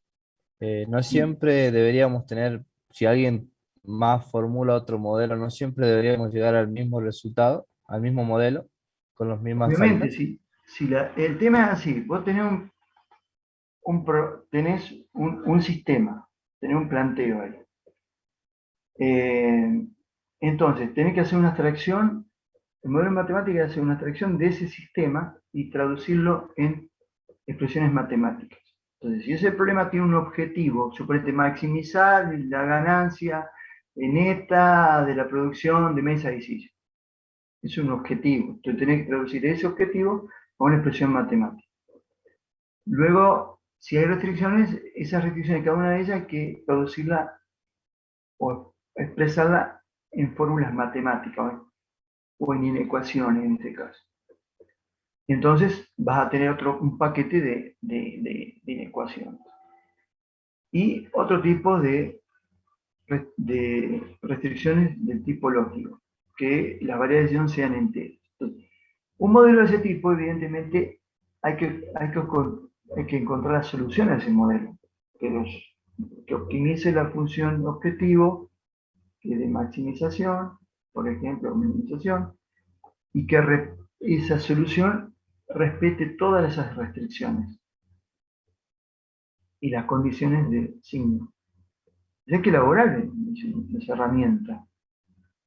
no siempre deberíamos tener, si alguien más formula otro modelo, no siempre deberíamos llegar al mismo resultado, al mismo modelo, con las mismas Obviamente, salidas. el tema es así, vos tenés un sistema, tenés un planteo ahí. Entonces, tenés que hacer una abstracción, el modelo de matemática hace una abstracción de ese sistema y traducirlo en expresiones matemáticas. Entonces, si ese problema tiene un objetivo, suponete maximizar la ganancia neta de la producción de mesa y silla. Es un objetivo. Entonces, tenés que traducir ese objetivo a una expresión matemática. Luego, si hay restricciones, esas restricciones, cada una de ellas hay que producirla o expresarla en fórmulas matemáticas o en inecuaciones en este caso. Entonces vas a tener un paquete de inecuaciones. Y otro tipo de restricciones del tipo lógico, que las variables de decisión sean enteras. Entonces, un modelo de ese tipo, evidentemente, hay que encontrar la solución a ese modelo, que optimice la función objetivo, que de maximización, por ejemplo, minimización, y que esa solución respete todas esas restricciones y las condiciones de signo. Hay que elaborar esa herramienta.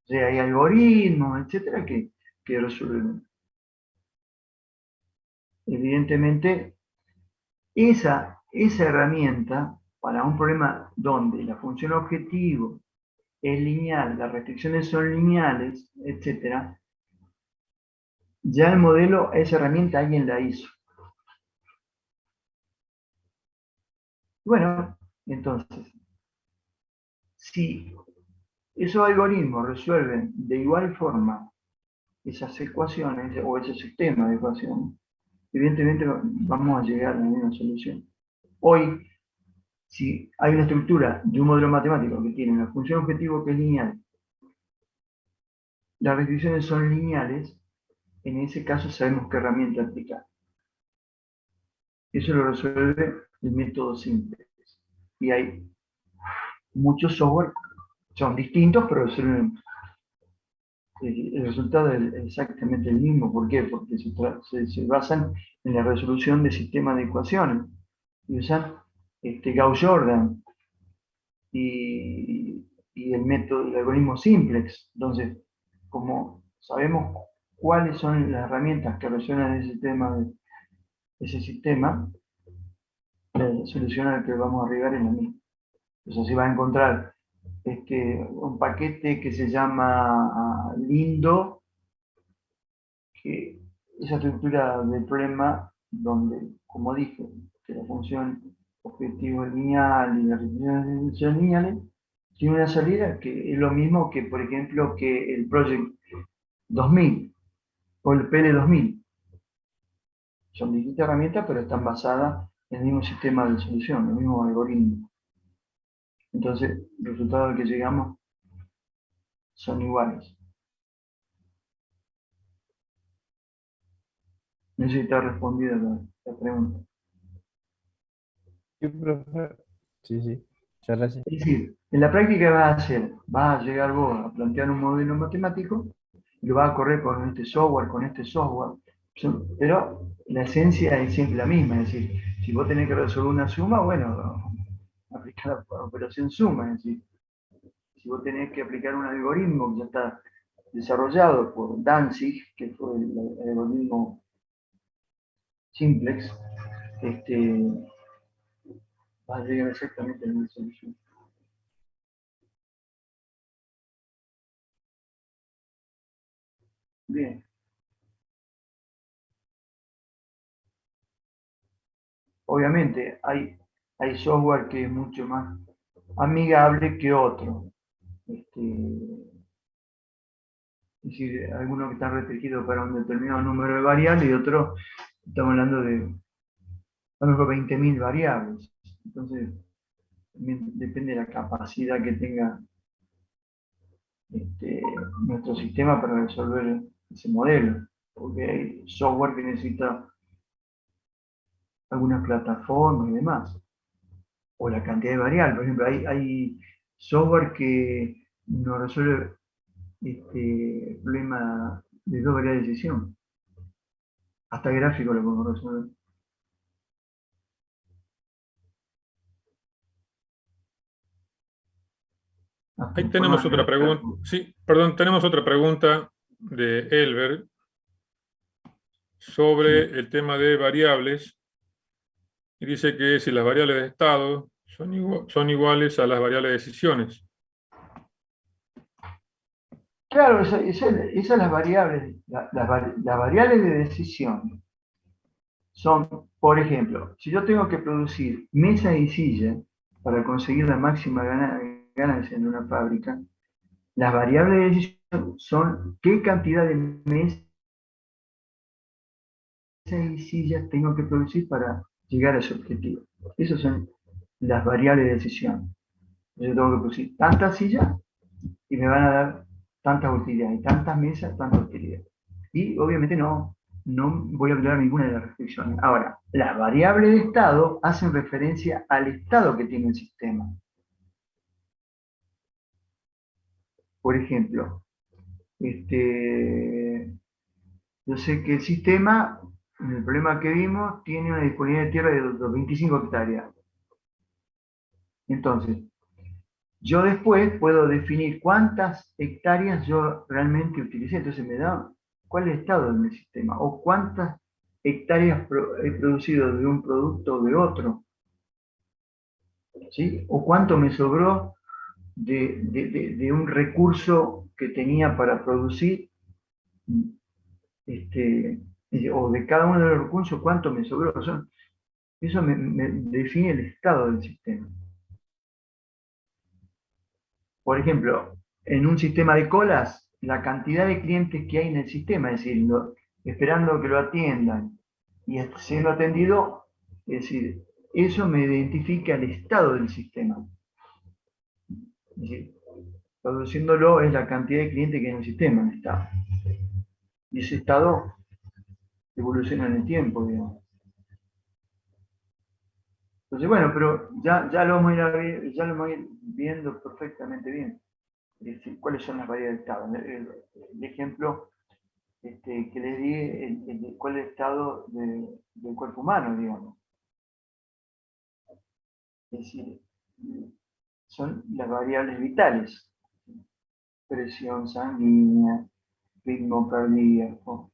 O sea, hay algoritmos, etcétera, que resuelven. Evidentemente, esa herramienta, para un problema donde la función objetivo es lineal, las restricciones son lineales, etcétera, ya el modelo, esa herramienta alguien la hizo. Bueno, entonces, si esos algoritmos resuelven de igual forma esas ecuaciones o ese sistema de ecuaciones, evidentemente vamos a llegar a la misma solución. Hoy, si hay una estructura de un modelo matemático que tiene una función objetivo que es lineal, las restricciones son lineales, en ese caso sabemos qué herramienta aplicar. Eso lo resuelve el método simple. Y hay muchos software, son distintos, pero resuelven. El resultado es exactamente el mismo. ¿Por qué? Porque se basan en la resolución de sistemas de ecuaciones. Y usan Gauss-Jordan y el método, el algoritmo simplex. Entonces, como sabemos cuáles son las herramientas que resuelven ese sistema, la solución a la que vamos a arribar es la misma. Entonces, así va a encontrar un paquete que se llama Lindo, que esa estructura del problema donde, como dije, que la función objetivo es lineal y las restricciones son lineales, tiene una salida que es lo mismo que, por ejemplo, que el Project 2000 o el PL2000. Son distintas herramientas, pero están basadas en el mismo sistema de solución, el mismo algoritmo. Entonces, los resultados al que llegamos son iguales. No sé si está respondida la pregunta. Sí, profe. Sí, sí. Muchas gracias. Es decir, en la práctica vas a llegar vos a plantear un modelo matemático y lo vas a correr con este software, pero la esencia es siempre la misma. Es decir, si vos tenés que resolver una suma, bueno, aplicar la operación suma. Es decir, si vos tenés que aplicar un algoritmo que ya está desarrollado por Danzig, que fue el algoritmo simplex, vas a llegar exactamente a la misma solución. Bien. Obviamente, hay software que es mucho más amigable que otro. Es decir, algunos que están restringidos para un determinado número de variables y otros, estamos hablando de a lo mejor 20.000 variables. Entonces, depende de la capacidad que tenga nuestro sistema para resolver ese modelo. Porque hay software que necesita algunas plataformas y demás. O la cantidad de variables. Por ejemplo, hay software que nos resuelve el problema de dos variables de decisión. Hasta gráfico lo podemos resolver. Ahí tenemos otra pregunta. Sí, perdón, tenemos otra pregunta de Elber sobre el tema de variables. Y dice que si las variables de estado son iguales a las variables de decisiones. Claro, esas las variables. Las variables de decisión son Por ejemplo, si yo tengo que producir mesas y sillas para conseguir la máxima ganancia en una fábrica, las variables de decisión son qué cantidad de mesas y sillas tengo que producir para llegar a ese objetivo. Esas son las variables de decisión. Yo tengo que producir tantas sillas y me van a dar tantas utilidades, y tantas mesas, tantas utilidades. Y obviamente no voy a violar ninguna de las restricciones. Ahora, las variables de estado hacen referencia al estado que tiene el sistema. Por ejemplo, yo sé que el sistema, en el problema que vimos, tiene una disponibilidad de tierra de 25 hectáreas. Entonces, yo después puedo definir cuántas hectáreas yo realmente utilicé. Entonces me da cuál es el estado de mi sistema o cuántas hectáreas he producido de un producto o de otro. ¿Sí? O cuánto me sobró de un recurso que tenía para producir, o de cada uno de los recursos, cuánto me sobró. Eso me define el estado del sistema. Por ejemplo, en un sistema de colas, la cantidad de clientes que hay en el sistema, es decir, esperando que lo atiendan y siendo atendido, es decir, eso me identifica el estado del sistema. Es decir, produciéndolo es la cantidad de clientes que hay en el sistema, en estado. Y ese estado evoluciona en el tiempo, digamos. Entonces, bueno, pero ya lo vamos a ir viendo perfectamente bien. Es decir, cuáles son las variables de estado. El ejemplo que les di, cuál es el estado del cuerpo humano, digamos. Es decir, son las variables vitales. Presión sanguínea, ritmo cardíaco,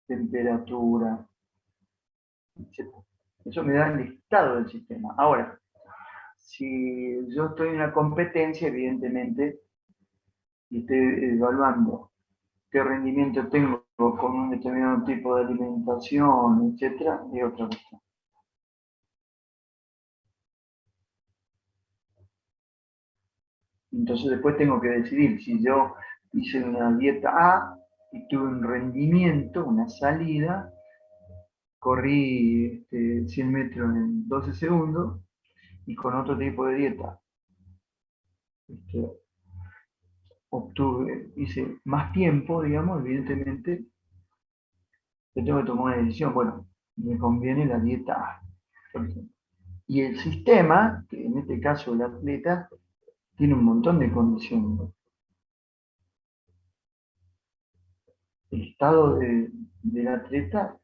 temperatura, etc. Eso me da el estado del sistema. Ahora, si yo estoy en una competencia, evidentemente, y estoy evaluando qué rendimiento tengo con un determinado tipo de alimentación, etcétera, es otra cuestión. Entonces después tengo que decidir si yo hice una dieta A y tuve un rendimiento, una salida, corrí 100 metros en 12 segundos y con otro tipo de dieta hice más tiempo, digamos, evidentemente, yo tengo que tomar una decisión. Bueno, me conviene la dieta A, por ejemplo. Y el sistema, que en este caso el atleta, tiene un montón de condiciones. El estado del atleta,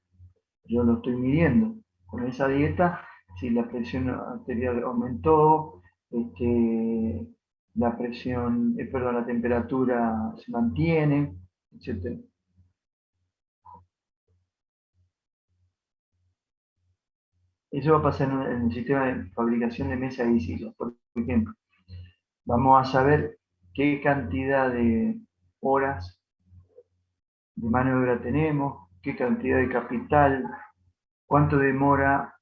yo lo estoy midiendo. Con esa dieta, si la presión arterial aumentó, la presión, perdón, la temperatura se mantiene, etc. Eso va a pasar en el sistema de fabricación de mesas y sillas, por ejemplo. Vamos a saber qué cantidad de horas de mano de obra tenemos, qué cantidad de capital, cuánto demora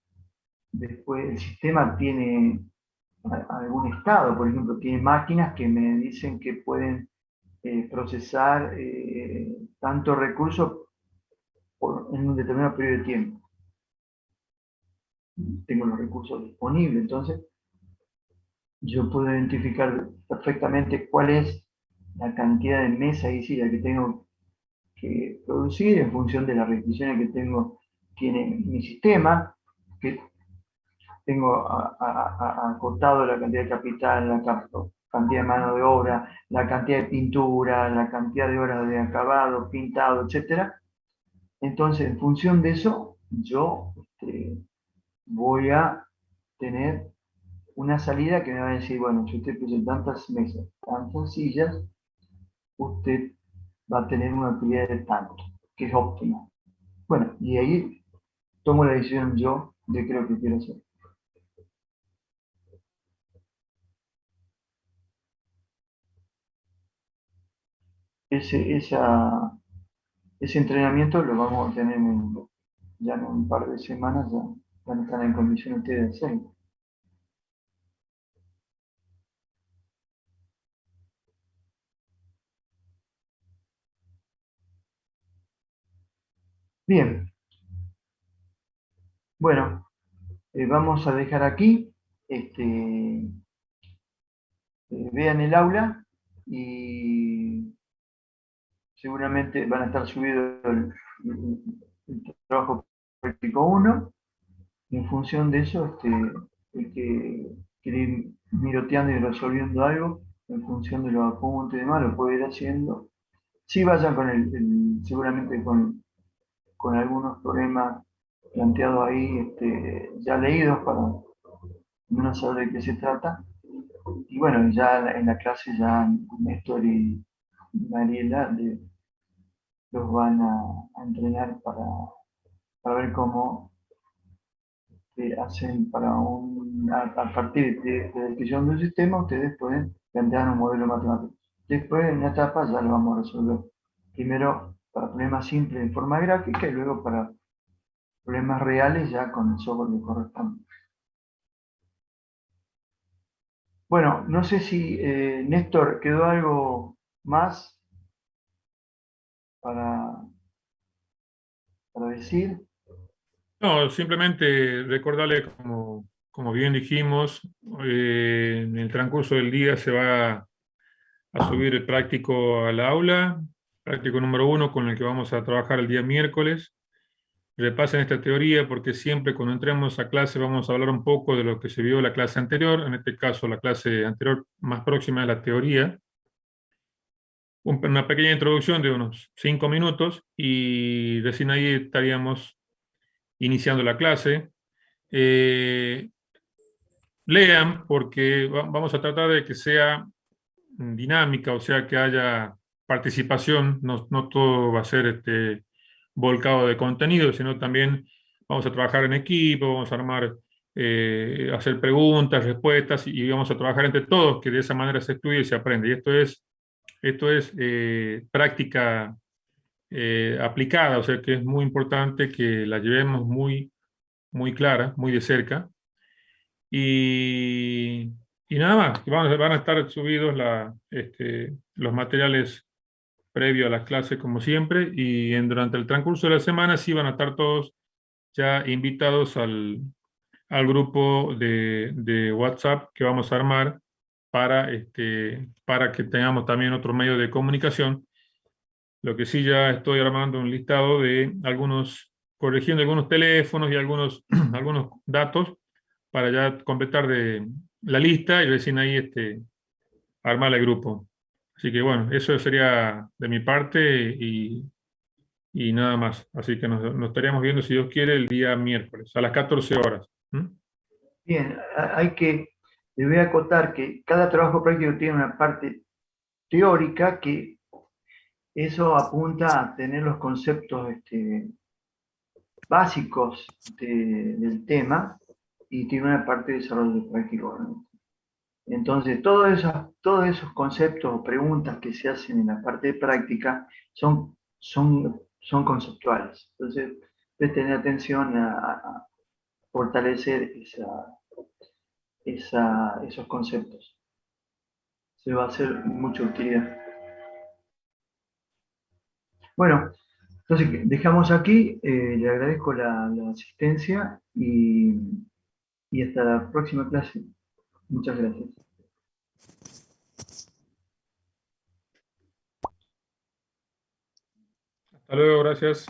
después. El sistema tiene algún estado, por ejemplo, tiene máquinas que me dicen que pueden procesar tantos recursos en un determinado periodo de tiempo. Tengo los recursos disponibles, entonces yo puedo identificar perfectamente cuál es la cantidad de mesas y sillas que tengo que producir en función de las restricciones que tiene mi sistema, que tengo acotado la cantidad de capital, la cantidad de mano de obra, la cantidad de pintura, la cantidad de horas de acabado, pintado, etc. Entonces, en función de eso, yo voy a tener una salida que me va a decir, bueno, si usted puso tantas mesas, tantas sillas, usted va a tener una utilidad de tanto, que es óptima. Bueno, y ahí tomo la decisión yo de qué es lo que quiero hacer. Ese entrenamiento lo vamos a tener ya en un par de semanas ya van a estar en condiciones ustedes de hacerlo. Bien, bueno, vamos a dejar aquí, vean el aula y seguramente van a estar subidos el trabajo práctico 1. En función de eso, el que quiere ir miroteando y resolviendo algo, en función de los apuntes y demás, lo puede ir haciendo. Sí vayan con seguramente con algunos problemas planteados ahí, ya leídos para no saber de qué se trata. Y bueno, ya en la clase ya Néstor y Mariela los van a entrenar para ver cómo hacen a partir de la descripción del sistema, ustedes pueden plantear un modelo matemático. Después, en una etapa, ya lo vamos a resolver. Primero para problemas simples en forma gráfica y luego para problemas reales ya con el software que corresponde. Bueno, no sé si, Néstor, ¿quedó algo más para decir? No, simplemente recordarle, como bien dijimos, en el transcurso del día se va a subir el práctico al aula, práctico número 1 con el que vamos a trabajar el día miércoles. Repasen esta teoría porque siempre cuando entremos a clase vamos a hablar un poco de lo que se vio en la clase anterior, en este caso la clase anterior más próxima a la teoría. Una pequeña introducción de unos 5 minutos y recién ahí estaríamos iniciando la clase. Lean porque vamos a tratar de que sea dinámica, o sea, que haya participación, no todo va a ser volcado de contenido, sino también vamos a trabajar en equipo, vamos a armar, hacer preguntas, respuestas, y vamos a trabajar entre todos, que de esa manera se estudia y se aprende. Y esto es práctica aplicada, o sea que es muy importante que la llevemos muy clara, muy de cerca. Y nada más, van a estar subidos los materiales previos a las clases como siempre, y durante el transcurso de la semana sí van a estar todos ya invitados al grupo de WhatsApp que vamos a armar para que tengamos también otro medio de comunicación. Lo que sí, ya estoy armando un listado de corrigiendo algunos teléfonos y algunos datos para ya completar la lista y recién ahí armar el grupo. Así que bueno, eso sería de mi parte y nada más. Así que nos estaríamos viendo, si Dios quiere, el día miércoles a las 14 horas. Bien, les voy a acotar que cada trabajo práctico tiene una parte teórica que eso apunta a tener los conceptos básicos del tema y tiene una parte de desarrollo práctico, ¿no? Entonces, todos esos conceptos o preguntas que se hacen en la parte de práctica son conceptuales. Entonces, presten atención a fortalecer esos conceptos. Se va a hacer mucha utilidad. Bueno, entonces dejamos aquí. Le agradezco la asistencia y hasta la próxima clase. Muchas gracias. Hasta luego, gracias.